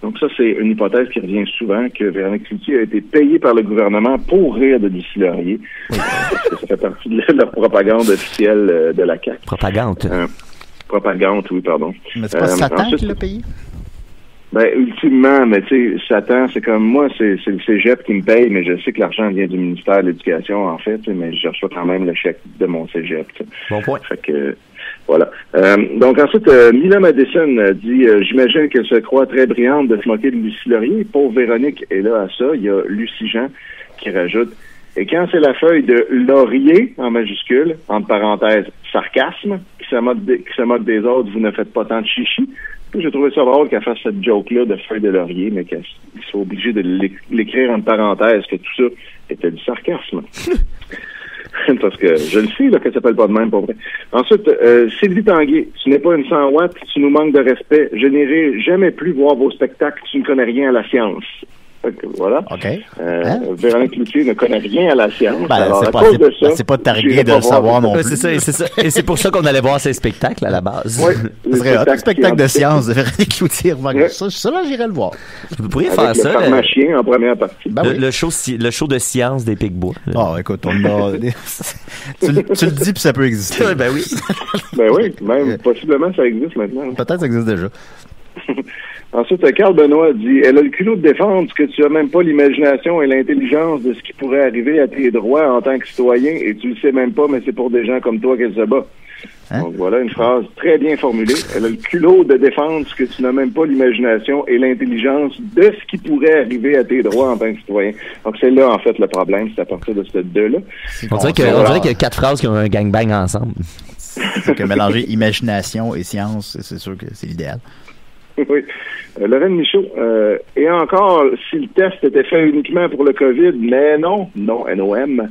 Donc ça, c'est une hypothèse qui revient souvent, que Véronique Cloutier a été payée par le gouvernement pour rire de Lucie Laurier. Parce que ça fait partie de la propagande officielle de la CAQ. Propagande, oui, pardon. Mais c'est pas Satan qui l'a payé? Ben, ultimement, mais tu sais, Satan, c'est comme moi, c'est le cégep qui me paye, mais je sais que l'argent vient du ministère de l'Éducation, en fait, mais je reçois quand même le chèque de mon cégep. T'sais. Bon point. Fait que, voilà. Donc ensuite, Mila Madison dit, j'imagine qu'elle se croit très brillante de se moquer de Lucie Laurier. Pauvre Véronique est là à ça. Il y a Lucie Jean qui rajoute, et quand c'est la feuille de Laurier, en majuscule, entre parenthèses, sarcasme, qui se moque des autres, vous ne faites pas tant de chichi. J'ai trouvé ça drôle qu'elle fasse cette joke-là de feuille de laurier, mais qu'elle soit obligée de l'écrire en parenthèse, que tout ça était du sarcasme. Parce que je le sais, là, qu'elle s'appelle pas de même, pour vrai. Ensuite, Sylvie Tanguay, tu n'es pas une 100 watts, tu nous manques de respect. Je n'irai jamais plus voir vos spectacles, tu ne connais rien à la science. Voilà. OK. Véronique Cloutier ne connaît rien à la science. Alors, c'est pas targué de le savoir non plus. C'est ça. Et c'est pour ça qu'on allait voir ces spectacles à la base. Oui. Un spectacle de science de Véronique Cloutier. Ça, là, j'irais le voir. Vous pourriez faire ça. Le pharmacien en première partie. Le show de science des Picbois. Écoute, on a... tu le dis puis ça peut exister. Ben oui. Ben oui, même possiblement ça existe maintenant. Peut-être ça existe déjà. Ensuite, Carl Benoît dit, elle a le culot de défendre que tu as même pas l'imagination et l'intelligence de ce qui pourrait arriver à tes droits en tant que citoyen et tu le sais même pas, mais c'est pour des gens comme toi qu'elle se bat. Donc voilà une phrase très bien formulée. Elle a le culot de défendre que tu n'as même pas l'imagination et l'intelligence de ce qui pourrait arriver à tes droits en tant que citoyen. Donc c'est là en fait le problème, c'est à partir de ce deux-là. On dirait qu'il y a 4 phrases qui ont un gangbang ensemble. C'est que mélanger imagination et science, c'est sûr que c'est l'idéal. Oui. Lorraine Michaud, et encore, si le test était fait uniquement pour le COVID, mais non, NOM,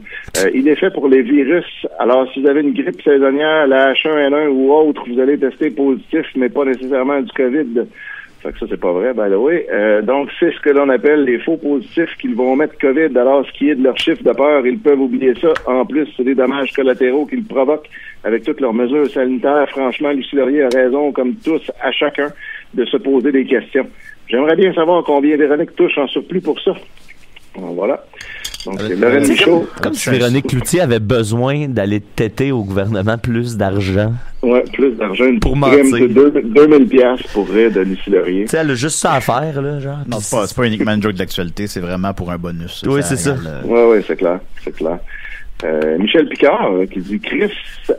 il est fait pour les virus. Alors, si vous avez une grippe saisonnière, la H1N1 ou autre, vous allez tester positif, mais pas nécessairement du COVID. Fait que ça, c'est pas vrai, by the way. Donc, c'est ce que l'on appelle les faux positifs qu'ils vont mettre COVID. Alors, ce qui est de leur chiffre de peur, ils peuvent oublier ça. En plus, c'est des dommages collatéraux qu'ils provoquent avec toutes leurs mesures sanitaires. Franchement, Lucie Laurier a raison, comme tous, à chacun, de se poser des questions. J'aimerais bien savoir combien Véronique touche en surplus pour ça. Alors, voilà. Donc, c'est Lorraine Michaud. Comme si Véronique Cloutier avait besoin d'aller têter au gouvernement plus d'argent. Oui, plus d'argent. Une pour prime de 2000$ pour rire de Lucie Laurier. Tu sais, elle a juste ça à faire, là, genre. Non, c'est pas uniquement une joke d'actualité, c'est vraiment pour un bonus. Oui, c'est ça. Oui, c'est clair. Michel Picard qui dit Chris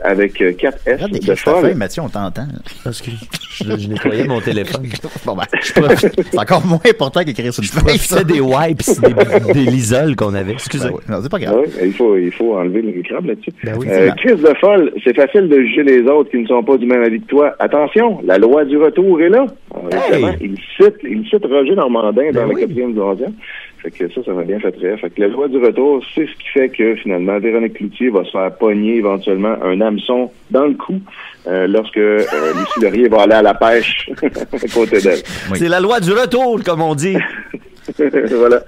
avec 4 S de folle. Mathieu, on t'entend. Je nettoyais mon téléphone. Bon, c'est encore moins important qu'écrire sur une feuille. Je des wipes, des lisoles qu'on avait. Excusez. Non, c'est pas grave. Il faut enlever le crabe là-dessus. Oui, Chris de folle, c'est facile de juger les autres qui ne sont pas du même avis que toi. Attention, la loi du retour est là. Alors, il cite Roger Normandin dans la 4e dimension. Fait que ça m'a bien fait rire. Fait que la loi du retour, c'est ce qui fait que finalement, Véronique Cloutier va se faire pogner éventuellement un hameçon dans le cou lorsque Lucie Laurier va aller à la pêche à côté d'elle. Oui. C'est la loi du retour, comme on dit. Voilà.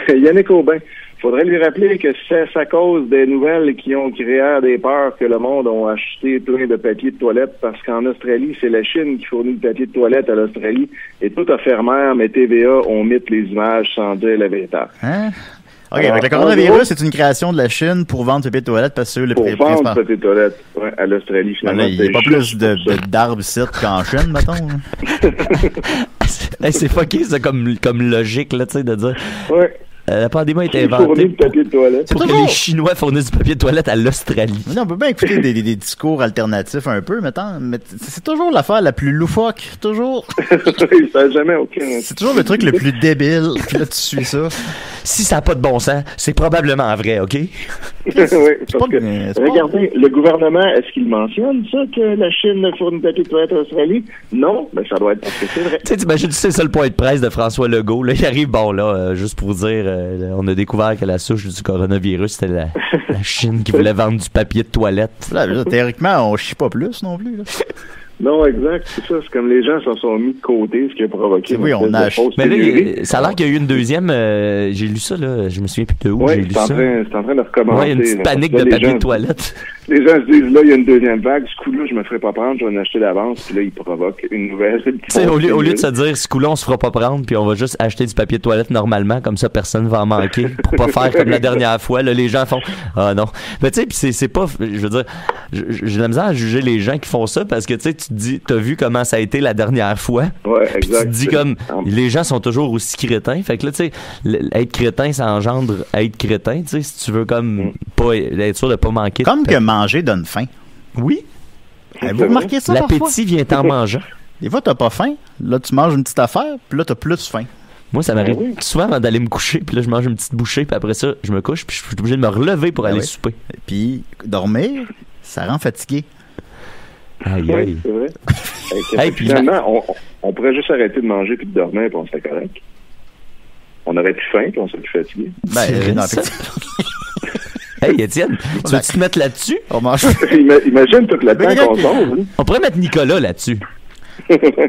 Yannick Aubin. Faudrait lui rappeler que c'est à cause des nouvelles qui ont créé des peurs que le monde a acheté plein de papier de toilette parce qu'en Australie, c'est la Chine qui fournit le papier de toilette à l'Australie et tout a fait mer, mais TVA ont mis les images sans dire la vérité. OK, avec le coronavirus, c'est une création de la Chine pour vendre papier de toilette parce que pour vendre papier de toilette à l'Australie, finalement. Il n'y a pas plus d'arbres ici qu'en Chine, mettons. C'est fucké, ça, comme logique, là, tu sais, de dire... Ouais. La pandémie a été inventée pour que les Chinois fournissent du papier de toilette à l'Australie. Non, on peut bien écouter des discours alternatifs un peu, mais c'est toujours l'affaire la plus loufoque, toujours. Ça n'a jamais aucun... C'est toujours le truc le plus débile, puis là, tu suis ça. si ça n'a pas de bon sens, c'est probablement vrai, OK? Oui, parce que, regardez, le gouvernement, est-ce qu'il mentionne ça, que la Chine fournit du papier de toilette à l'Australie? Non, mais ça doit être parce que c'est vrai. Tu sais, t'imagines, c'est ça le point de presse de François Legault. Là, il arrive, bon, là, juste pour dire, on a découvert que la souche du coronavirus, c'était la Chine qui voulait vendre du papier de toilette. Là, théoriquement, on chie pas plus non plus, là. Non, exact, c'est ça. C'est comme les gens se sont mis de côté, ce qui a provoqué. Oui, on a. Mais là, ça a l'air qu'il y a eu une deuxième. J'ai lu ça, là. Je me souviens plus de où j'ai lu ça. C'est en train de recommencer. Oui, une petite panique de papier de toilette. Les gens se disent, là, il y a une deuxième vague. Ce coup-là, je me ferai pas prendre, je vais en acheter d'avance. Puis là, il provoque une nouvelle. Tu sais, au lieu de se dire, ce coup-là, on se fera pas prendre, puis on va juste acheter du papier de toilette normalement, comme ça, personne va en manquer. Pour pas faire comme la dernière fois. Là, les gens font, ah non. Mais tu sais, c'est pas. Je veux dire, j'ai de la misère à juger les gens qui font ça parce que tu sais, tu te dis, t'as vu comment ça a été la dernière fois. Ouais, exact. Tu te dis comme, les gens sont toujours aussi crétins. Fait que là, tu sais, être crétin, ça engendre être crétin, tu sais, si tu veux comme pas être sûr de pas manquer. Comme que manger donne faim. Oui. Avez-vous remarqué ça parfois? L'appétit vient en mangeant. Des fois, t'as pas faim. Là, tu manges une petite affaire, puis là, t'as plus faim. Moi, ça m'arrive souvent avant d'aller me coucher, puis là, je mange une petite bouchée, puis après ça, je me couche, puis je suis obligé de me relever pour aller souper. Puis, dormir, ça rend fatigué. Aïe, aïe. Oui, c'est vrai. Finalement, on pourrait juste arrêter de manger puis de dormir, puis on serait correct. On aurait plus faim, puis on serait plus fatigué. Non, hey, Étienne, tu veux-tu te mettre là-dessus? On mange. Imagine toute la temps qu'on sort. On pourrait mettre Nicolas là-dessus.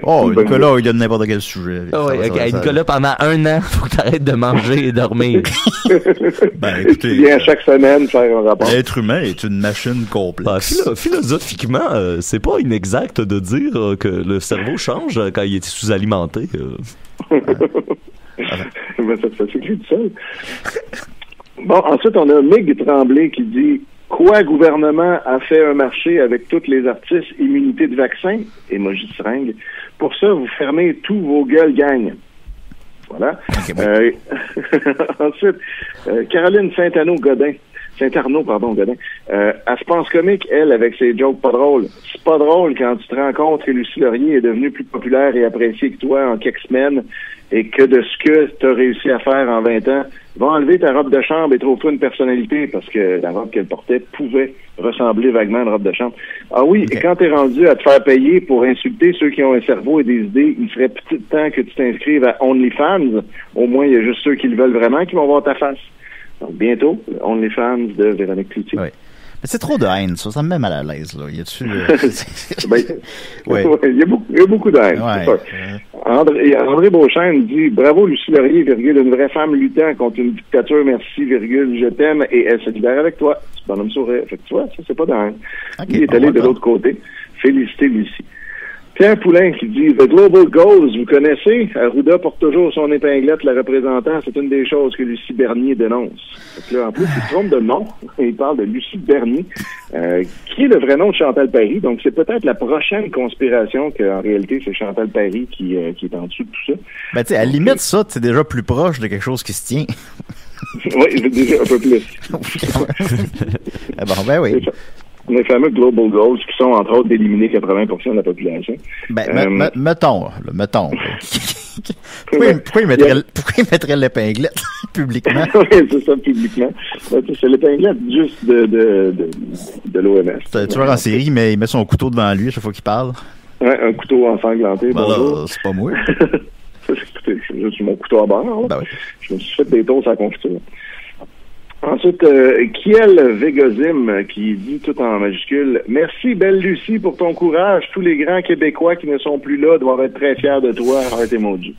Oh, Nicolas, il donne n'importe quel sujet. Oh, oui, okay. Nicolas, pendant 1 an, faut que tu arrêtes de manger et dormir. Écoutez, il vient chaque semaine faire un rapport. L'être humain est une machine complexe. Philosophiquement, c'est pas inexact de dire que le cerveau change quand il est sous-alimenté. Mais ça s'écrit tout seul. Bon, ensuite, on a Mig Tremblay qui dit « Quoi, gouvernement a fait un marché avec tous les artistes immunité de vaccin? » Emoji seringue. « Pour ça, vous fermez tous vos gueules, gang. » Voilà. Okay, ensuite, Caroline Saint-Arnaud-Godin. Elle se pense comique, elle, avec ses jokes pas drôles. C'est pas drôle quand tu te rends compte que Lucie Laurier est devenue plus populaire et appréciée que toi en quelques semaines et que de ce que tu as réussi à faire en 20 ans, va enlever ta robe de chambre et trouve-toi une personnalité parce que la robe qu'elle portait pouvait ressembler vaguement à une robe de chambre. Ah oui, et quand t'es rendu à te faire payer pour insulter ceux qui ont un cerveau et des idées, il serait petit temps que tu t'inscrives à OnlyFans. Au moins, il y a juste ceux qui le veulent vraiment qui vont voir ta face. Donc, bientôt, OnlyFans de Véronique Cloutier. Oui. Mais c'est trop de haine, ça me met mal à l'aise, là. Y a-tu... il y a beaucoup de haine. Ouais. André Beauchesne dit « Bravo Lucie Laurier, virgule, une vraie femme luttant contre une dictature, merci, virgule, je t'aime, et elle se libère avec toi. » C'est bonhomme sourire. Fait que tu vois, ça, c'est pas de haine. Okay, il est allé de l'autre côté. Félicité Lucie. Pierre Poulain qui dit « The Global Goals, vous connaissez? Arruda porte toujours son épinglette, la représentant. C'est une des choses que Lucie Bernier dénonce. » Fait que là, en plus, il se trompe de nom. Il parle de Lucie Bernier, qui est le vrai nom de Chantal Paris. Donc, c'est peut-être la prochaine conspiration qu'en réalité, c'est Chantal Paris qui est en dessous de tout ça. Ben, tu sais, à la limite, ça, c'est déjà plus proche de quelque chose qui se tient. Oui, déjà un peu plus. Bon, ben oui. Les fameux Global Goals qui sont, entre autres, d'éliminer 80% de la population. Ben, mettons. Pourquoi il mettrait l'épinglette publiquement? Oui, c'est ça, publiquement. C'est l'épinglette juste de l'OMS. C'est un tueur en série, mais il met son couteau devant lui à chaque fois qu'il parle. Oui, un couteau ensanglanté. Ben là, c'est pas moi. Écoutez, c'est juste mon couteau à bord. Ben oui. Je me suis fait des tours à la confiture. Ensuite, Kiel Vegozim qui dit tout en majuscule « Merci, belle Lucie, pour ton courage. Tous les grands Québécois qui ne sont plus là doivent être très fiers de toi. Heart emoji. »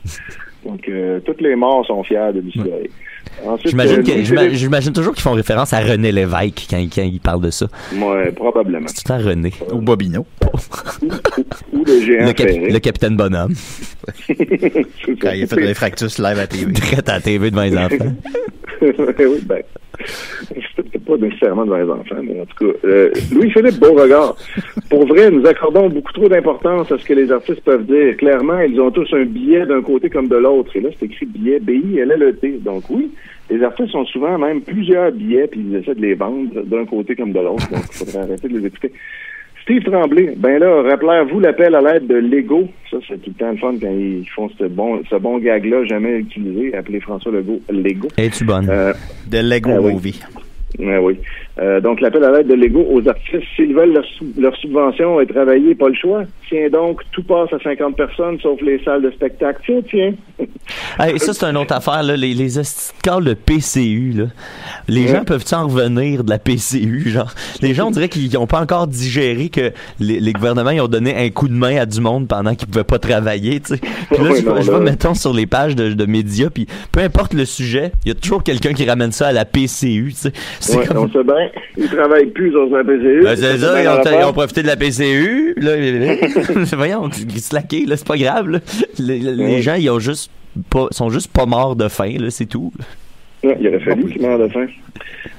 Donc, tous les morts sont fiers de Lucie. Ouais. Ensuite, j'imagine toujours qu'ils font référence à René Lévesque quand ils parlent de ça. Oui, probablement. C'est tout le temps René. Ou Bobino. ou le géant le capitaine Bonhomme. Quand il a fait le fractus live à TV. Direct à la TV devant les enfants. Oui, ben, c'est pas nécessairement devant les enfants, mais en tout cas, Louis-Philippe Beauregard. Pour vrai, nous accordons beaucoup trop d'importance à ce que les artistes peuvent dire. Clairement, ils ont tous un billet d'un côté comme de l'autre. Et là, c'est écrit billet, B-I-L-L-E-T. Donc oui, les artistes ont souvent même plusieurs billets, puis ils essaient de les vendre d'un côté comme de l'autre. Donc, il faudrait arrêter de les écouter. Steve Tremblay, ben là, rappelez-vous l'appel à l'aide de Lego. Ça, c'est tout le temps le fun quand ils font ce bon gag-là, jamais utilisé. Appelez François Legault Lego. Es-tu bonne? De Lego Movie. Oui. Donc, l'appel à l'aide de Lego aux artistes, s'ils veulent leur subvention et travailler, pas le choix. Tiens donc, tout passe à 50 personnes, sauf les salles de spectacle. Tiens. Hey, ça, c'est une autre affaire, là. Les calls de PCU, là. Les gens peuvent-ils en revenir de la PCU, genre? Les gens, on dirait qu'ils n'ont pas encore digéré que les gouvernements, ils ont donné un coup de main à du monde pendant qu'ils pouvaient pas travailler, tu sais. Puis là, je vois, mettons, sur les pages de médias, puis peu importe le sujet, il y a toujours quelqu'un qui ramène ça à la PCU, tu sais. Ouais, on sait bien. Ils travaillent plus sur la PCU. Ben, c'est ça, ils ont profité de la PCU. Là, voyons, slacké, là, c'est pas grave. Là. Les gens, ils ont sont juste pas morts de faim, là, c'est tout. Ouais, il aurait fallu qu'ils meurent de faim.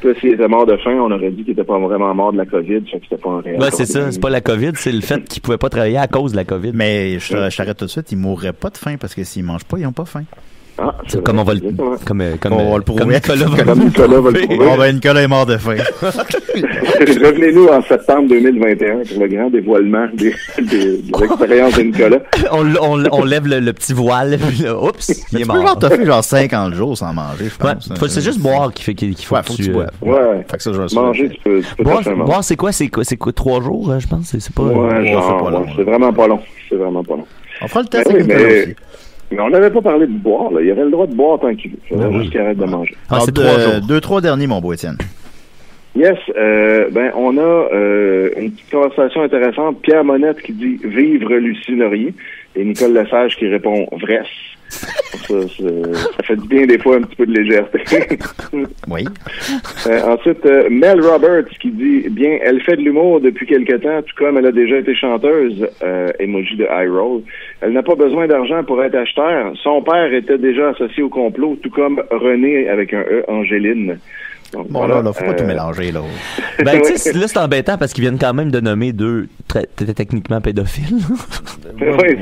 Puis s'ils étaient morts de faim, on aurait dit qu'ils étaient pas vraiment morts de la COVID, fait que c'était pas un réel. Ouais, c'est ça, c'est pas la COVID, c'est le fait qu'ils pouvaient pas travailler à cause de la COVID. Mais je t'arrête tout de suite, ils mourraient pas de faim parce que s'ils mangent pas, ils ont pas faim. Ah, comme on va le prouver. Comme Nicolas va le prouver. Nicolas est mort de faim. Revenez-nous en septembre 2021 pour le grand dévoilement des expériences de Nicolas. On lève le petit voile, puis là, oups, il est mort. Tu peux genre t'offrir genre 50 jours sans manger, je pense. Ouais, c'est juste boire qu'il faut que tu boives. Ouais. Fait que ça, je manger, tu peux boire, c'est quoi? C'est quoi? 3 jours, je pense? C'est pas... Ouais, genre, c'est vraiment pas long. On fera le test avec Nicolas aussi. Mais on n'avait pas parlé de boire, là. Il avait le droit de boire tant qu'il veut. Il fallait juste qu'il arrête de manger. C'est 3 jours. 2-3 derniers, mon beau Étienne. Yes, on a une petite conversation intéressante. Pierre Monette qui dit « Vivre Lucie Laurier » et Nicole Lesage qui répond « Vresse ». Ça fait du bien des fois un petit peu de légèreté. Oui. Ensuite, Mel Roberts qui dit « Bien, elle fait de l'humour depuis quelque temps, tout comme elle a déjà été chanteuse. » Emoji de eye roll. Elle n'a pas besoin d'argent pour être acheteur. Son père était déjà associé au complot, tout comme René avec un E, Angéline. Donc, bon, voilà, là, faut pas tout mélanger, là. Ben, tu sais, là, c'est embêtant parce qu'ils viennent quand même de nommer 2 techniquement pédophiles.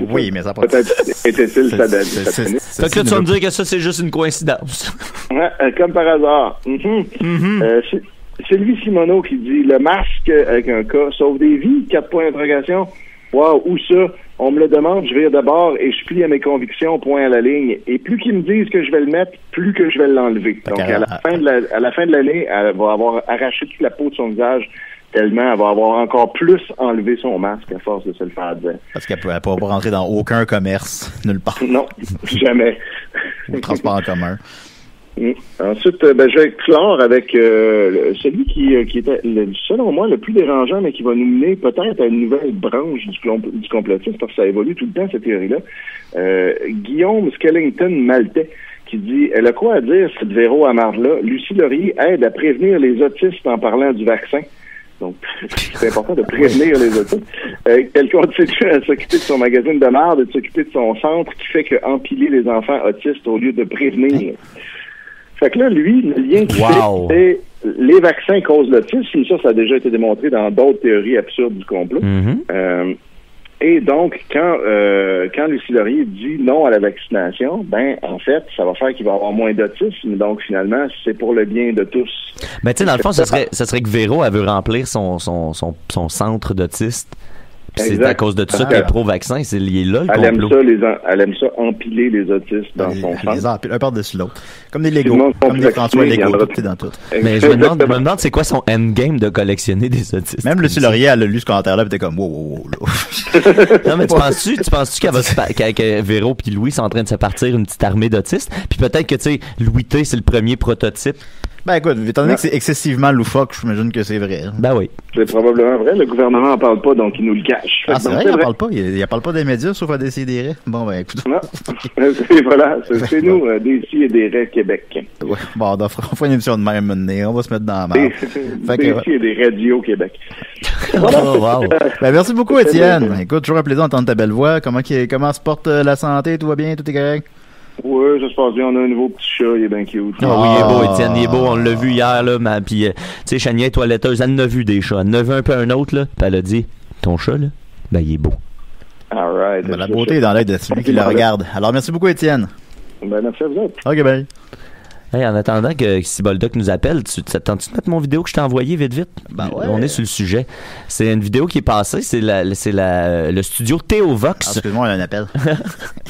Oui, mais ça pas... Peut-être était-il ça. Fait que là, tu vas me dire que ça, c'est juste une coïncidence. Ouais, comme par hasard. Sylvie Simoneau qui dit « Le masque avec un K sauve des vies, 4 points d'interrogation. Wow, où ça? On me le demande, je vais d'abord et je plie à mes convictions, point à la ligne. Et plus qu'ils me disent que je vais le mettre, plus que je vais l'enlever. Donc, à la fin de l'année, elle va avoir arraché toute la peau de son visage tellement elle va avoir encore plus enlevé son masque à force de se le faire dire. Parce qu'elle ne pourra pas rentrer dans aucun commerce, nulle part. Non, jamais. Ou transport en commun. Ensuite, je vais clore avec celui qui était, selon moi, le plus dérangeant, mais qui va nous mener peut-être à une nouvelle branche du complotisme, parce que ça évolue tout le temps, cette théorie-là. Guillaume Skellington-Maltais, qui dit « Elle a quoi à dire, cette Véro à marde-là? Lucie Laurier aide à prévenir les autistes en parlant du vaccin. » Donc, c'est important de prévenir les autistes. Elle continue à s'occuper de son magazine de marde et de s'occuper de son centre qui fait que empiler les enfants autistes au lieu de prévenir. Fait que là, lui, le lien qui fait, c'est les vaccins causent l'autisme. Ça a déjà été démontré dans d'autres théories absurdes du complot. Et donc, quand Lucie Laurier dit non à la vaccination, ben, en fait, ça va faire qu'il va y avoir moins d'autisme. Donc, finalement, c'est pour le bien de tous. Ben, tu sais, dans le fond, ça serait que Véro, elle veut remplir son centre d'autistes. C'est à cause de tout ça qu'elle est pro-vaccin, c'est lié là, le complot. Elle aime ça empiler les autistes dans son centre. Les empile un par-dessus l'autre. Comme des Legos, comme des François Lego, tout est dans tout. Mais je me demande c'est quoi son endgame de collectionner des autistes. Même Lucie Laurier, elle a lu ce commentaire-là, pis t'es comme, wow, Non, mais tu penses-tu que Véro puis Louis sont en train de se partir une petite armée d'autistes? Puis peut-être que, tu sais, Louis T, c'est le premier prototype. Ben écoute, étant donné que c'est excessivement loufoque, j'imagine que c'est vrai. Ben oui. C'est probablement vrai. Le gouvernement n'en parle pas, donc il nous le cache. Ah, c'est vrai, il n'en parle pas. Il parle pas des médias, sauf à Décideret. Bon, ben écoute. Non. Voilà, c'est nous, Décideret Québec. Ouais. Bon, on fera une émission de même maintenant. On va se mettre dans la merde. Décideret Radio Québec. Voilà. Oh, wow. Ben merci beaucoup, Étienne. Écoute, toujours un plaisir d'entendre ta belle voix. Comment se porte la santé? Tout va bien? Tout est correct? Oui, ça se passe bien. On a un nouveau petit chat, il est bien cute. Oui, il est beau, Étienne, il est beau. On l'a vu hier, là. Puis, tu sais, Chania, toiletteuse, elle en a vu des chats. Elle en a vu un peu un autre, là. Puis elle a dit, ton chat, là, ben, il est beau. All right. Ben, la beauté est dans l'œil de celui qui le regarde. Alors, merci beaucoup, Étienne. Ben, merci à vous autres. OK, bye. Hey, en attendant que si Boldoc nous appelle, t'attends-tu de mettre mon vidéo que je t'ai envoyée vite? Ben ouais. On est sur le sujet. C'est une vidéo qui est passée, c'est le studio Théovox. Ah, excuse-moi, il y a un appel.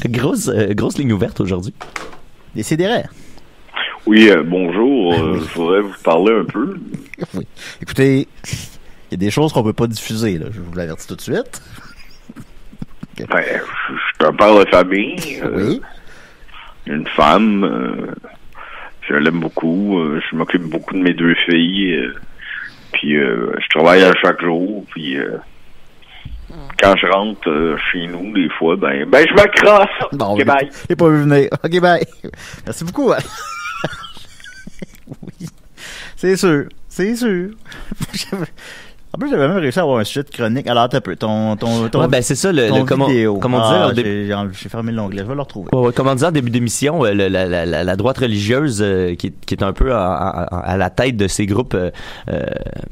grosse ligne ouverte aujourd'hui. Décidérez. Oui, bonjour. Je voudrais vous parler un peu. Oui. Écoutez, il y a des choses qu'on peut pas diffuser, là. Je vous l'avertis tout de suite. Okay. Ben, je suis un père de famille. Oui. Une femme. Je l'aime beaucoup. Je m'occupe beaucoup de mes 2 filles. Puis je travaille à chaque jour. Puis quand je rentre chez nous, des fois, ben je me crosse. Bon, OK, bye. J'ai pas vu venir. OK, bye. Merci beaucoup. Oui. C'est sûr. En plus, j'avais même réussi à avoir un sujet de chronique. Alors, t'as peu. Ton c'est ça, ton vidéo. Comme on disait, j'ai fermé l'onglet. Je vais le retrouver. Comme on disait en début d'émission, la droite religieuse qui est un peu à la tête de ces groupes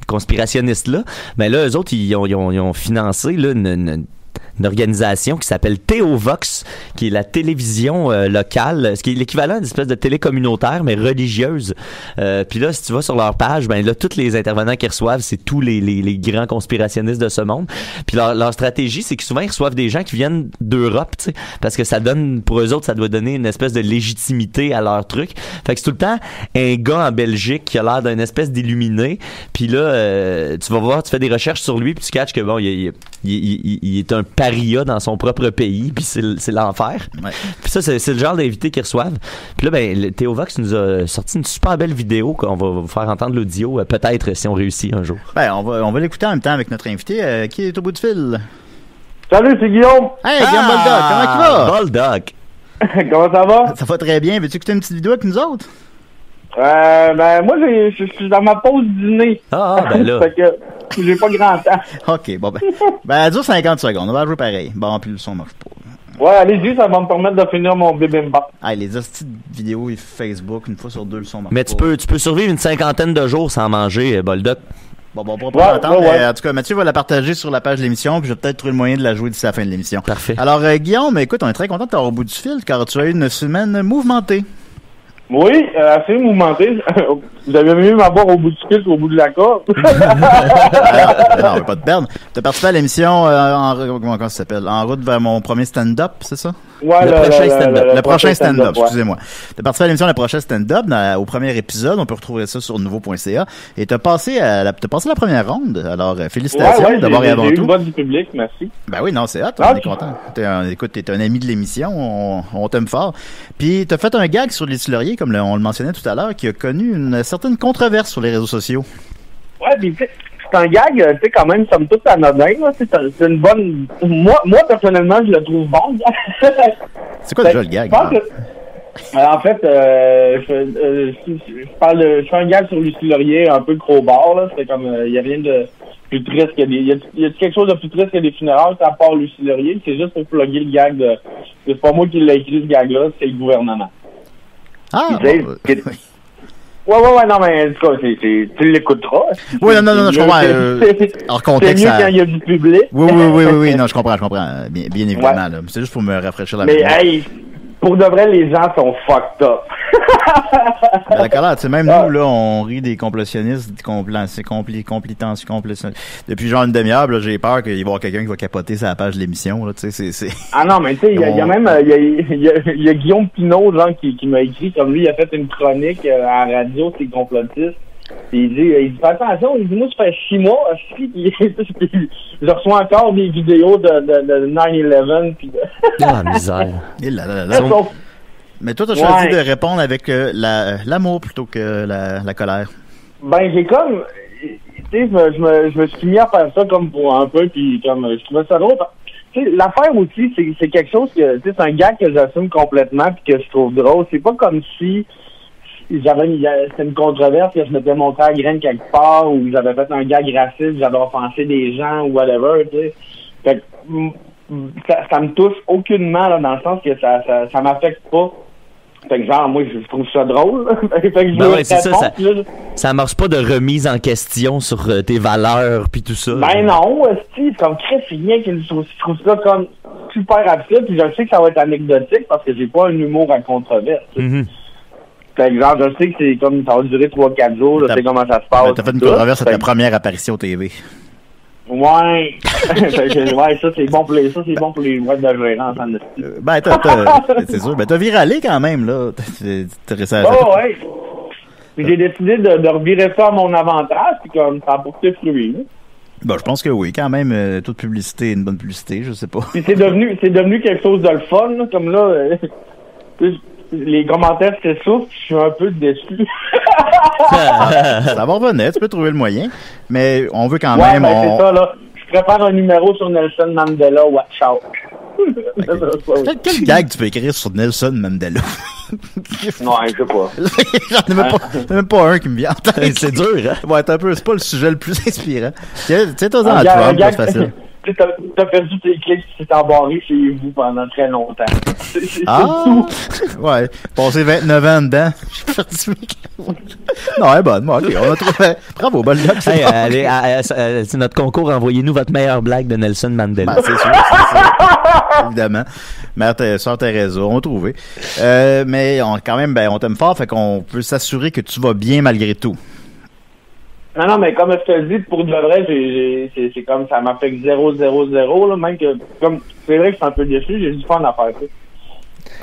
conspirationnistes-là, ben là, eux autres, ils ont financé là, une organisation qui s'appelle Théovox, qui est la télévision locale, ce qui est l'équivalent d'une espèce de télé communautaire, mais religieuse. Puis là, si tu vas sur leur page, ben là, tous les intervenants qu'ils reçoivent, c'est tous les grands conspirationnistes de ce monde. Puis leur stratégie, c'est que souvent, ils reçoivent des gens qui viennent d'Europe, tu sais, parce que ça donne, pour eux autres, ça doit donner une espèce de légitimité à leur truc. Fait que c'est tout le temps un gars en Belgique qui a l'air d'une espèce d'illuminé. Puis là, tu vas voir, tu fais des recherches sur lui, puis tu catches que bon, il est un paria dans son propre pays, puis c'est l'enfer. Ouais. Puis ça, c'est le genre d'invités qu'ils reçoivent. Puis là, ben, Théovox nous a sorti une super belle vidéo qu'on va vous faire entendre l'audio, peut-être si on réussit un jour. Ben, on va l'écouter en même temps avec notre invité, qui est au bout du fil. Salut, c'est Guillaume. Hey, Guillaume Boldoc, comment tu vas? Boldoc. Comment ça va? Ça va très bien. Veux-tu écouter une petite vidéo avec nous autres? Ben, moi, je suis dans ma pause dîner. Ben là. Fait que j'ai pas grand temps. OK, bon, ben, elle dure 50 secondes. On va jouer pareil. Bon, puis le son marche pas. Ouais, allez-y, ça va me permettre de finir mon bibimbap. Ah, les hosties de vidéos et Facebook, une fois sur 2, le son marche mais pas. Mais tu peux survivre une 50aine de jours sans manger, Boldoc. Bon, on pourra pas l'entendre, mais en tout cas, Mathieu va la partager sur la page de l'émission, puis je vais peut-être trouver le moyen de la jouer d'ici la fin de l'émission. Parfait. Alors, Guillaume, écoute, on est très content de t'avoir au bout du fil, car tu as eu une semaine mouvementée. Oui, assez mouvementé. Vous avez mieux m'avoir au bout du fil qu'au bout de la corde. Non, on va pas te perdre. T'as participé à l'émission comment ça s'appelle? En route vers mon premier stand-up, c'est ça? Ouais, le prochain stand-up, excusez-moi. T'as participé à l'émission Le prochain stand-up au premier épisode. On peut retrouver ça sur nouveau.ca. Et t'as passé la première ronde. Alors, félicitations d'abord et avant tout. J'ai eu le vote du public, merci. Ben oui, non, c'est hot, on est content. Écoute, t'es un ami de l'émission, on t'aime fort. Puis t'as fait un gag sur les Laurier, comme on le mentionnait tout à l'heure, qui a connu une certaine controverse sur les réseaux sociaux. Ouais, puis c'est un gag, tu sais, quand même, somme toute anodin, là. C'est une bonne... Moi, personnellement, je le trouve bon. C'est quoi déjà le gag? En fait, je fais un gag sur Lucie Laurier, un peu crowbar, là. C'est comme, il y a rien de plus triste que il y a quelque chose de plus triste que des funérailles, à part Lucie Laurier. C'est juste pour plugger le gag de... C'est pas moi qui l'ai écrit, ce gag-là, c'est le gouvernement. Ah, Ouais, non, mais en tout cas, tu l'écouteras. Oui, non, je comprends. Hors contexte. C'est mieux quand il y a du public. Oui, non, je comprends, bien évidemment, là. C'est juste pour me rafraîchir la mémoire. Mais, hey, pour de vrai, les gens sont fucked up. D'accord, là, tu sais, même nous, là, on rit des complotionnistes, depuis genre une demi-heure, là, j'ai peur qu'il va y avoir quelqu'un qui va capoter sa page de l'émission, là, tu sais, c'est... Ah non, mais tu sais, il y a même, il y a Guillaume Pinault, genre, qui m'a écrit, comme lui, il a fait une chronique à la radio, c'est complotiste. Puis il dit, fais attention, il dit, moi, ça fait 6 mois, je reçois encore des vidéos de 9/11, puis Ah, misère. Mais toi, t'as choisi de répondre avec l'amour plutôt que la colère. Ben, j'ai comme... Tu sais, je me suis mis à faire ça comme pour un peu, puis comme je trouvais ça drôle. Tu sais, l'affaire aussi, c'est quelque chose que... Tu sais, c'est un gag que j'assume complètement, puis que je trouve drôle. C'est pas comme si... c'était une controverse que je m'étais montré à graine quelque part, ou j'avais fait un gag raciste, j'avais offensé des gens, ou whatever, tu sais. Fait que ça me touche aucunement, là, dans le sens que ça m'affecte pas. Fait que genre, moi, je trouve ça drôle. Fait que c'est ça. Ça amorce pas de remise en question sur tes valeurs puis tout ça. Ben non, c'est comme Chris, c'est rien que je trouve ça comme super absurde, puis je sais que ça va être anecdotique parce que j'ai pas un humour à controverse. Mm-hmm. exemple, je sais que c'est comme ça va durer 3-4 jours, je sais comment ça se passe. T'as fait une controverse à ta première apparition TV. Ouais. Ouais, ça c'est bon pour les boîtes de gérants. C'est sûr. Ben, t'as viralé quand même, là. Ouais. Puis j'ai décidé de revirer ça à mon avantage, puis comme ça a porté fruit. Ben, je pense que oui, quand même, toute publicité est une bonne publicité, je sais pas. Puis c'est devenu quelque chose de le fun, là, comme là, les commentaires s'essoufflent, je suis un peu déçu. Ça va revenir, tu peux trouver le moyen, mais on veut quand même... c'est ça, là. Je prépare un numéro sur Nelson Mandela, watch out. Okay. Quel gag tu peux écrire sur Nelson Mandela? Non, je sais pas. J'en ai même pas un qui me vient en tête. C'est dur, hein? Ouais, c'est pas le sujet le plus inspirant. Tiens-toi à Trump, c'est facile. T'as perdu tes clics, tu t'es embarré chez vous pendant très longtemps. C'est tout. Ouais, passé 29 ans dedans. J'ai perdu mes clics. Non, elle est bonne. Ok, on a trouvé. Bravo, bonne luck. Hey, allez, c'est notre concours. Envoyez-nous votre meilleure blague de Nelson Mandela. Ben, c'est sûr. Évidemment. Mère Sœur Teresa, on a trouvé. Mais quand même, on t'aime fort, fait qu'on peut s'assurer que tu vas bien malgré tout. Non, mais comme je te le dis, pour de vrai, c'est comme ça m'affecte 0-0-0, là, même que, comme, c'est vrai que je suis un peu déçu, j'ai du fun à faire ça.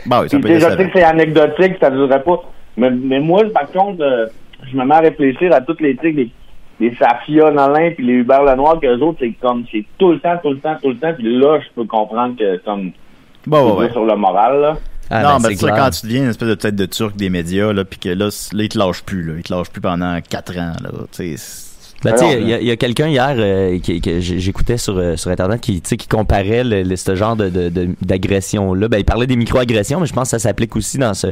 Bah oui, ça peut être. Je sais que c'est anecdotique, ça ne durerait pas. Mais moi, par contre, je me mets à réfléchir à toutes les Safia Nolin puis les Hubert Lenoir, qu'eux autres, c'est comme, c'est tout le temps, puis là, je peux comprendre que, comme, ouais. sur le moral, là. Ah, non, mais tu sais, quand tu deviens une espèce de tête de turc des médias, là, pis que là, ils te lâchent plus, là. Ils te lâchent plus pendant 4 ans, là. Tu sais. Ben, tu sais, il y a quelqu'un hier que j'écoutais sur Internet qui comparait ce genre d'agression-là. Ben, il parlait des micro-agressions, mais je pense que ça s'applique aussi dans ce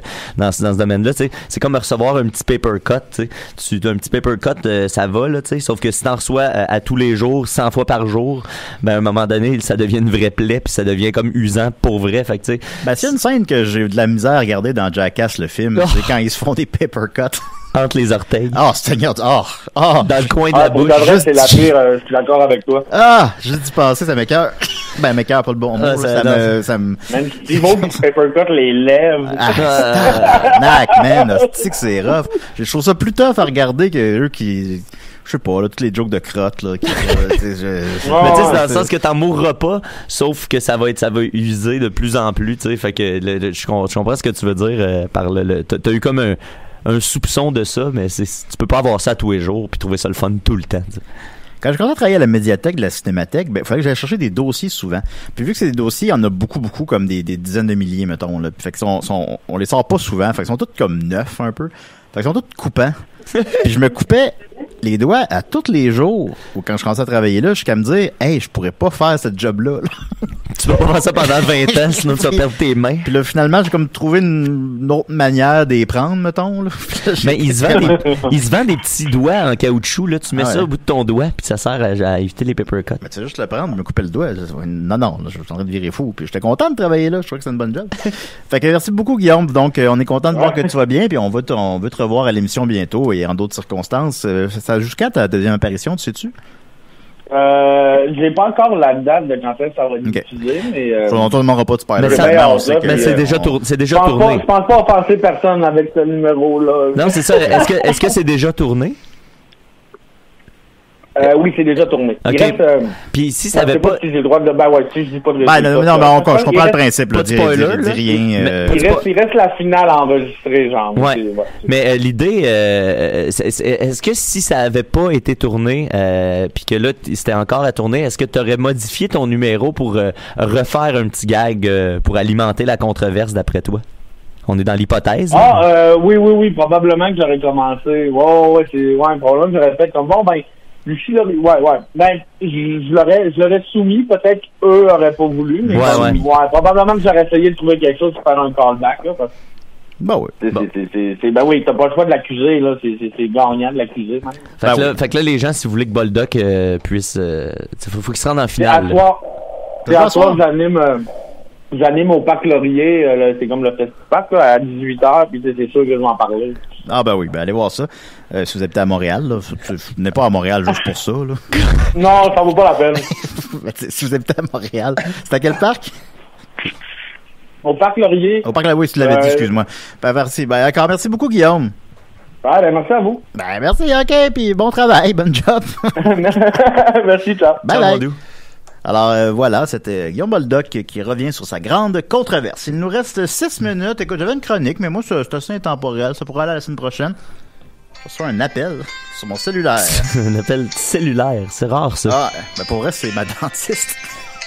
domaine-là. Tu sais, c'est comme recevoir un petit paper cut. Tu as un petit paper cut, ça va, là, tu sais. Sauf que si t'en reçois à tous les jours, 100 fois par jour, ben, à un moment donné, ça devient une vraie plaie, puis ça devient comme usant pour vrai. Fait que, tu sais. Ben, c'est une scène que j'ai eu de la misère à regarder dans Jackass, le film. C'est quand ils se font des paper cuts. Entre les orteils. Seigneur. Dans le coin de la bouche. Vrai, c'est la pire, je suis d'accord avec toi. Juste d'y passer, ça m'écoeure. Ben, m'écoeure, pas le bon mot. Ça me... Même si vaut que papercut les lèvres. Man, c'est rough. Je trouve ça plus tough à regarder que eux qui... Je sais pas, là, toutes les jokes de crotte, là. Mais tu sais, c'est dans le sens que t'en mourras pas, sauf que ça va user de plus en plus, tu sais. Fait que je comprends ce que tu veux dire par t'as eu comme un soupçon de ça, mais tu peux pas avoir ça tous les jours puis trouver ça le fun tout le temps. T'sais. Quand je commençais à travailler à la médiathèque de la Cinémathèque, il fallait que j'aille chercher des dossiers souvent. Puis vu que c'est des dossiers, il y en a beaucoup, comme des dizaines de milliers, mettons. Là. Fait que on les sort pas souvent. Fait qu'ils sont tous comme neufs un peu. Fait qu'ils sont tous coupants. Puis je me coupais les doigts à tous les jours. Ou quand je commençais à travailler là, jusqu'à me dire, hey, je pourrais pas faire ce job-là. Tu vas pas faire ça pendant 20 ans, sinon tu vas perdre tes mains. Puis là, finalement, j'ai comme trouvé une autre manière d'y prendre, mettons. Là. Mais il se vend des petits doigts en caoutchouc. Là. Tu mets ça au bout de ton doigt, puis ça sert à éviter les paper cuts. Mais tu sais juste le prendre, me couper le doigt. Non, là, je suis en train de virer fou. Puis j'étais content de travailler là. Je trouvais que c'est une bonne job. Fait que merci beaucoup, Guillaume. Donc, on est content de voir que tu vas bien. Puis on veut te revoir à l'émission bientôt et en d'autres circonstances. Ça jusqu'à ta deuxième apparition, tu sais-tu? J'ai pas encore la date de quand est-ce que ça va être diffusé, mais... On ne demandera pas de spoiler. Mais c'est déjà tourné. Je pense pas offenser personne avec ce numéro-là. Non, c'est ça. Est-ce que c'est déjà tourné? Oui, c'est déjà tourné. Okay. Puis si ça avait pas... si j'ai le droit de... si je dis pas de... je comprends le principe. Pas de spoiler. Dis rien. Il reste la finale enregistrée, genre. Ouais. Mais l'idée, est-ce que si ça avait pas été tourné, puis que là, c'était encore à tourner, est-ce que tu aurais modifié ton numéro pour refaire un petit gag pour alimenter la controverse d'après toi? On est dans l'hypothèse. Oui, probablement que j'aurais commencé. Probablement que j'aurais fait comme Lucie, là, ben, je l'aurais soumis, peut-être qu'eux auraient pas voulu, mais probablement que j'aurais essayé de trouver quelque chose pour faire un callback, là, parce que ben oui, t'as pas le choix de l'accuser, là, c'est gagnant de l'accuser, même. Fait que là, les gens, si vous voulez que Boldoc puisse, faut qu'il se rende en finale. À soir, j'anime au Parc Laurier, c'est comme le festival, là, à 18h, puis c'est sûr que je vais en parler. Ah ben oui, allez voir ça. Si vous habitez à Montréal, là, vous venez pas à Montréal juste pour ça, là. Non, ça vaut pas la peine. Si vous habitez à Montréal, c'est à quel parc? Au Parc Laurier. Au Parc Laurier, oui, tu l'avais dit, excuse-moi. Ben, merci. Ben, d'accord, merci beaucoup, Guillaume. Ben, merci à vous. Ben, merci, OK, puis bon travail, bon job. Merci, ciao. Bye bye. Alors, voilà, c'était Guillaume Boldoc qui revient sur sa grande controverse. Il nous reste 6 minutes. Écoute, j'avais une chronique, mais moi, c'est assez intemporel. Ça pourrait aller la semaine prochaine. Je reçois un appel sur mon cellulaire. Un appel cellulaire, c'est rare, ça. Ah, ben pour vrai, c'est ma dentiste.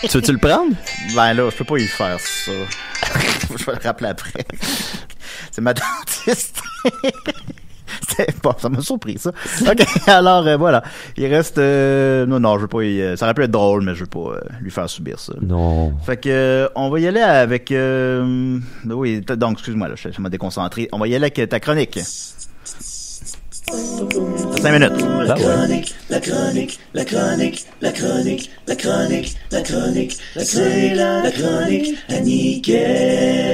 Tu veux-tu le prendre? Ben là, je peux pas y faire ça. Je vais le rappeler après. C'est ma dentiste. Bon, ça m'a surpris, ça. OK, alors, voilà. Il reste... Non, je veux pas... ça aurait pu être drôle, mais je veux pas lui faire subir ça. Non. Fait que, on va y aller avec... oui, donc, excuse-moi, là, je m'ai déconcentré. On va y aller avec ta chronique. 5 minutes. La chronique, la chronique, la chronique, la chronique, la chronique, la chronique, c'est la chronique à Niquette.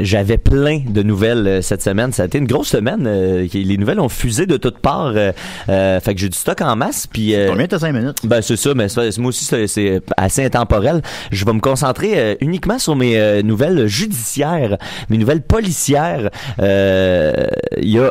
J'avais plein de nouvelles cette semaine. Ça a été une grosse semaine. Les nouvelles ont fusé de toutes parts. Fait que j'ai du stock en masse. Puis combien t'as 5 minutes? Ben c'est ça, mais moi aussi c'est assez intemporel. Je vais me concentrer uniquement sur mes nouvelles judiciaires, mes nouvelles policières. Il y a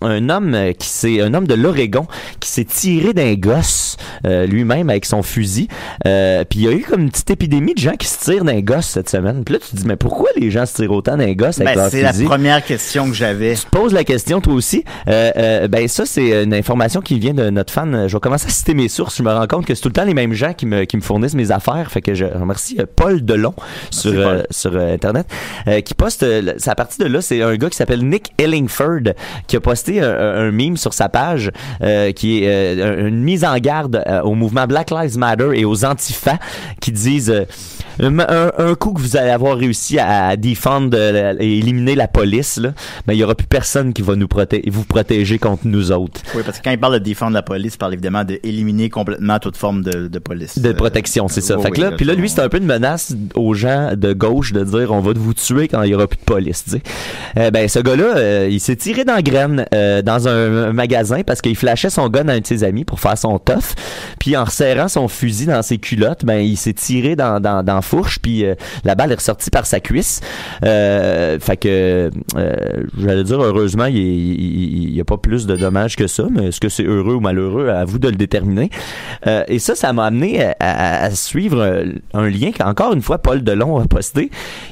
un homme de l'Oregon qui s'est tiré d'un gosse lui-même avec son fusil. Puis il y a eu comme une petite épidémie de gens qui se tirent d'un gosse cette semaine. Puis là tu te dis mais pourquoi les gens se tirent autant d'un gosse avec leur fusil? C'est la première question que j'avais. Tu te poses la question toi aussi. Ben ça c'est une information qui vient de notre fan. Je vais commencer à citer mes sources. Je me rends compte que c'est tout le temps les mêmes gens qui me fournissent mes affaires. Fait que je remercie Paul Delon sur internet qui poste. C'est à partir de là, c'est un gars qui s'appelle Nick Ellingford qui a posté un meme sur sa page qui est une mise en garde au mouvement Black Lives Matter et aux antifas qui disent un coup que vous allez avoir réussi à défendre et éliminer la police, là, ben il y aura plus personne qui va vous protéger contre nous autres. Oui, parce que quand il parle de défendre la police, il parle évidemment d'éliminer complètement toute forme de police. De protection, c'est ça. Fait que là, puis là, lui, c'est un peu une menace aux gens de gauche de dire on va vous tuer quand il y aura plus de police, tu sais. Ben ce gars-là, il s'est tiré dans la graine dans un magasin parce qu'il flashait son gun à un de ses amis pour faire son tough. Puis en resserrant son fusil dans ses culottes, ben il s'est tiré dans la fourche, puis la balle est ressortie par sa cuisse. Fait que j'allais dire heureusement il y a pas plus de dommages que ça, mais est-ce que c'est heureux ou malheureux, à vous de le déterminer. Et ça m'a amené à suivre un lien qu'encore une fois Paul Delon a posté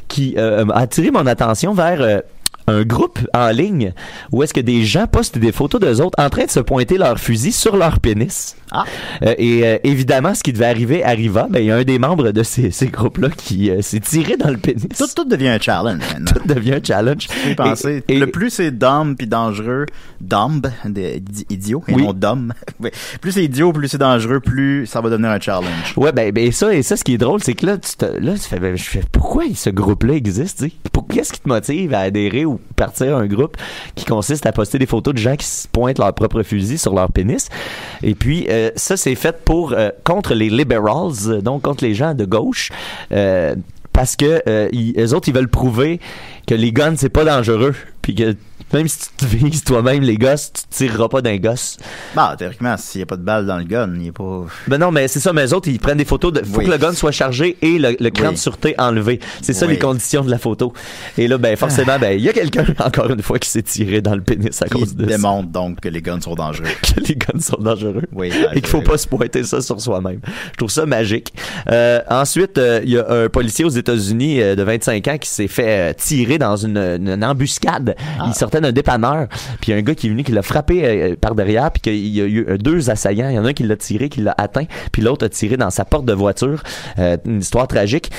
qui a attiré mon attention vers un groupe en ligne où est-ce que des gens postent des photos d'eux autres en train de se pointer leur fusil sur leur pénis. Et évidemment, ce qui devait arriver arriva. Ben, il y a un des membres de ces groupes-là qui s'est tiré dans le pénis. Tout devient un challenge maintenant. Tout devient un challenge. Le plus c'est dumb puis dangereux, idiot, et non dumb. Plus c'est idiot, plus c'est dangereux, plus ça va devenir un challenge. Ouais, ben ça, ce qui est drôle, c'est que là, tu fais, je fais, pourquoi ce groupe-là existe, tu sais? Qu'est-ce qui te motive à adhérer ou partir un groupe qui consiste à poster des photos de gens qui se pointent leur propre fusil sur leur pénis? Et puis, ça, c'est fait contre les liberals, donc contre les gens de gauche, parce que eux autres, ils veulent prouver que les guns, c'est pas dangereux, puis que même si tu te vises toi-même les gosses, tu tireras pas d'un gosse. Bah, théoriquement, s'il y a pas de balle dans le gun, il est pas... Ben non, mais c'est ça, mais eux autres, ils prennent des photos faut que le gun soit chargé et le cran de sûreté enlevé. C'est ça les conditions de la photo. Et là, ben forcément, il y a quelqu'un, encore une fois, qui s'est tiré dans le pénis à cause de ça. Il démontre donc que les guns sont dangereux. Que les guns sont dangereux. Oui. Et qu'il faut pas se pointer ça sur soi-même. Je trouve ça magique. Ensuite, il y a un policier aux États-Unis de 25 ans qui s'est fait tirer dans une embuscade. Il sortait d'un dépanneur, puis il y a un gars qui est venu qui l'a frappé par derrière, puis qu'il y a eu 2 assaillants. Il y en a un qui l'a tiré, qui l'a atteint, puis l'autre a tiré dans sa porte de voiture. Une histoire tragique.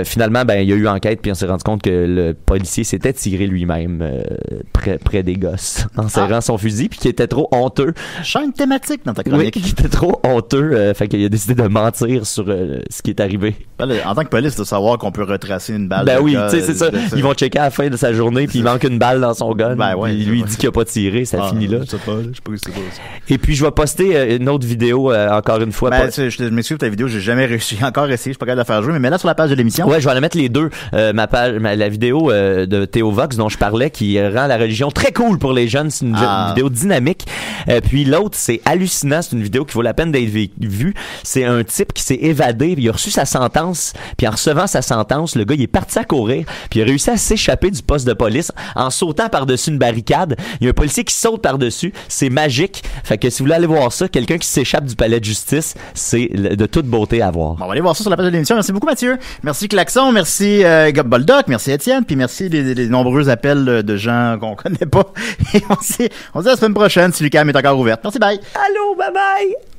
Finalement, il y a eu enquête, puis on s'est rendu compte que le policier s'était tiré lui-même près des gosses en serrant son fusil, puis qui était trop honteux. Change thématique dans ta chronique. Oui, qui était trop honteux, fait qu'il a décidé de mentir sur ce qui est arrivé. En tant que police, de savoir qu'on peut retracer une balle. Ben oui, tu sais, c'est ça. Ils vont checker à la fin de sa journée, puis il manque une balle dans son gun. Ben ouais, lui, il dit qu'il a pas tiré, ça finit là. Je sais pas c'est pas ça. Et puis, je vais poster une autre vidéo, encore une fois. Je m'excuse pour ta vidéo, j'ai jamais réussi. Encore essayé, je suis pas capable de la faire jouer, mais mets-la sur la page de l'émission. Ouais, je vais la mettre les deux. La vidéo de Théo Vox dont je parlais, qui rend la religion très cool pour les jeunes. C'est une vidéo dynamique. Puis l'autre, c'est hallucinant. C'est une vidéo qui vaut la peine d'être vue. C'est un type qui s'est évadé. Il a reçu sa sentence. Puis en recevant sa sentence, le gars, il est parti à courir. Puis il a réussi à s'échapper du poste de police en sautant par-dessus une barricade. Il y a un policier qui saute par-dessus. C'est magique. Fait que si vous voulez aller voir ça, quelqu'un qui s'échappe du palais de justice, c'est de toute beauté à voir. Bon, on va aller voir ça sur la page de l'émission. Merci beaucoup, Mathieu. Merci, Klaxon. Merci, Gob Boldoc. Merci, Étienne. Puis merci les nombreux appels de gens qu'on connaît pas. Et on se dit à la semaine prochaine si l'UQAM est encore ouverte. Merci, bye. Allô, bye bye.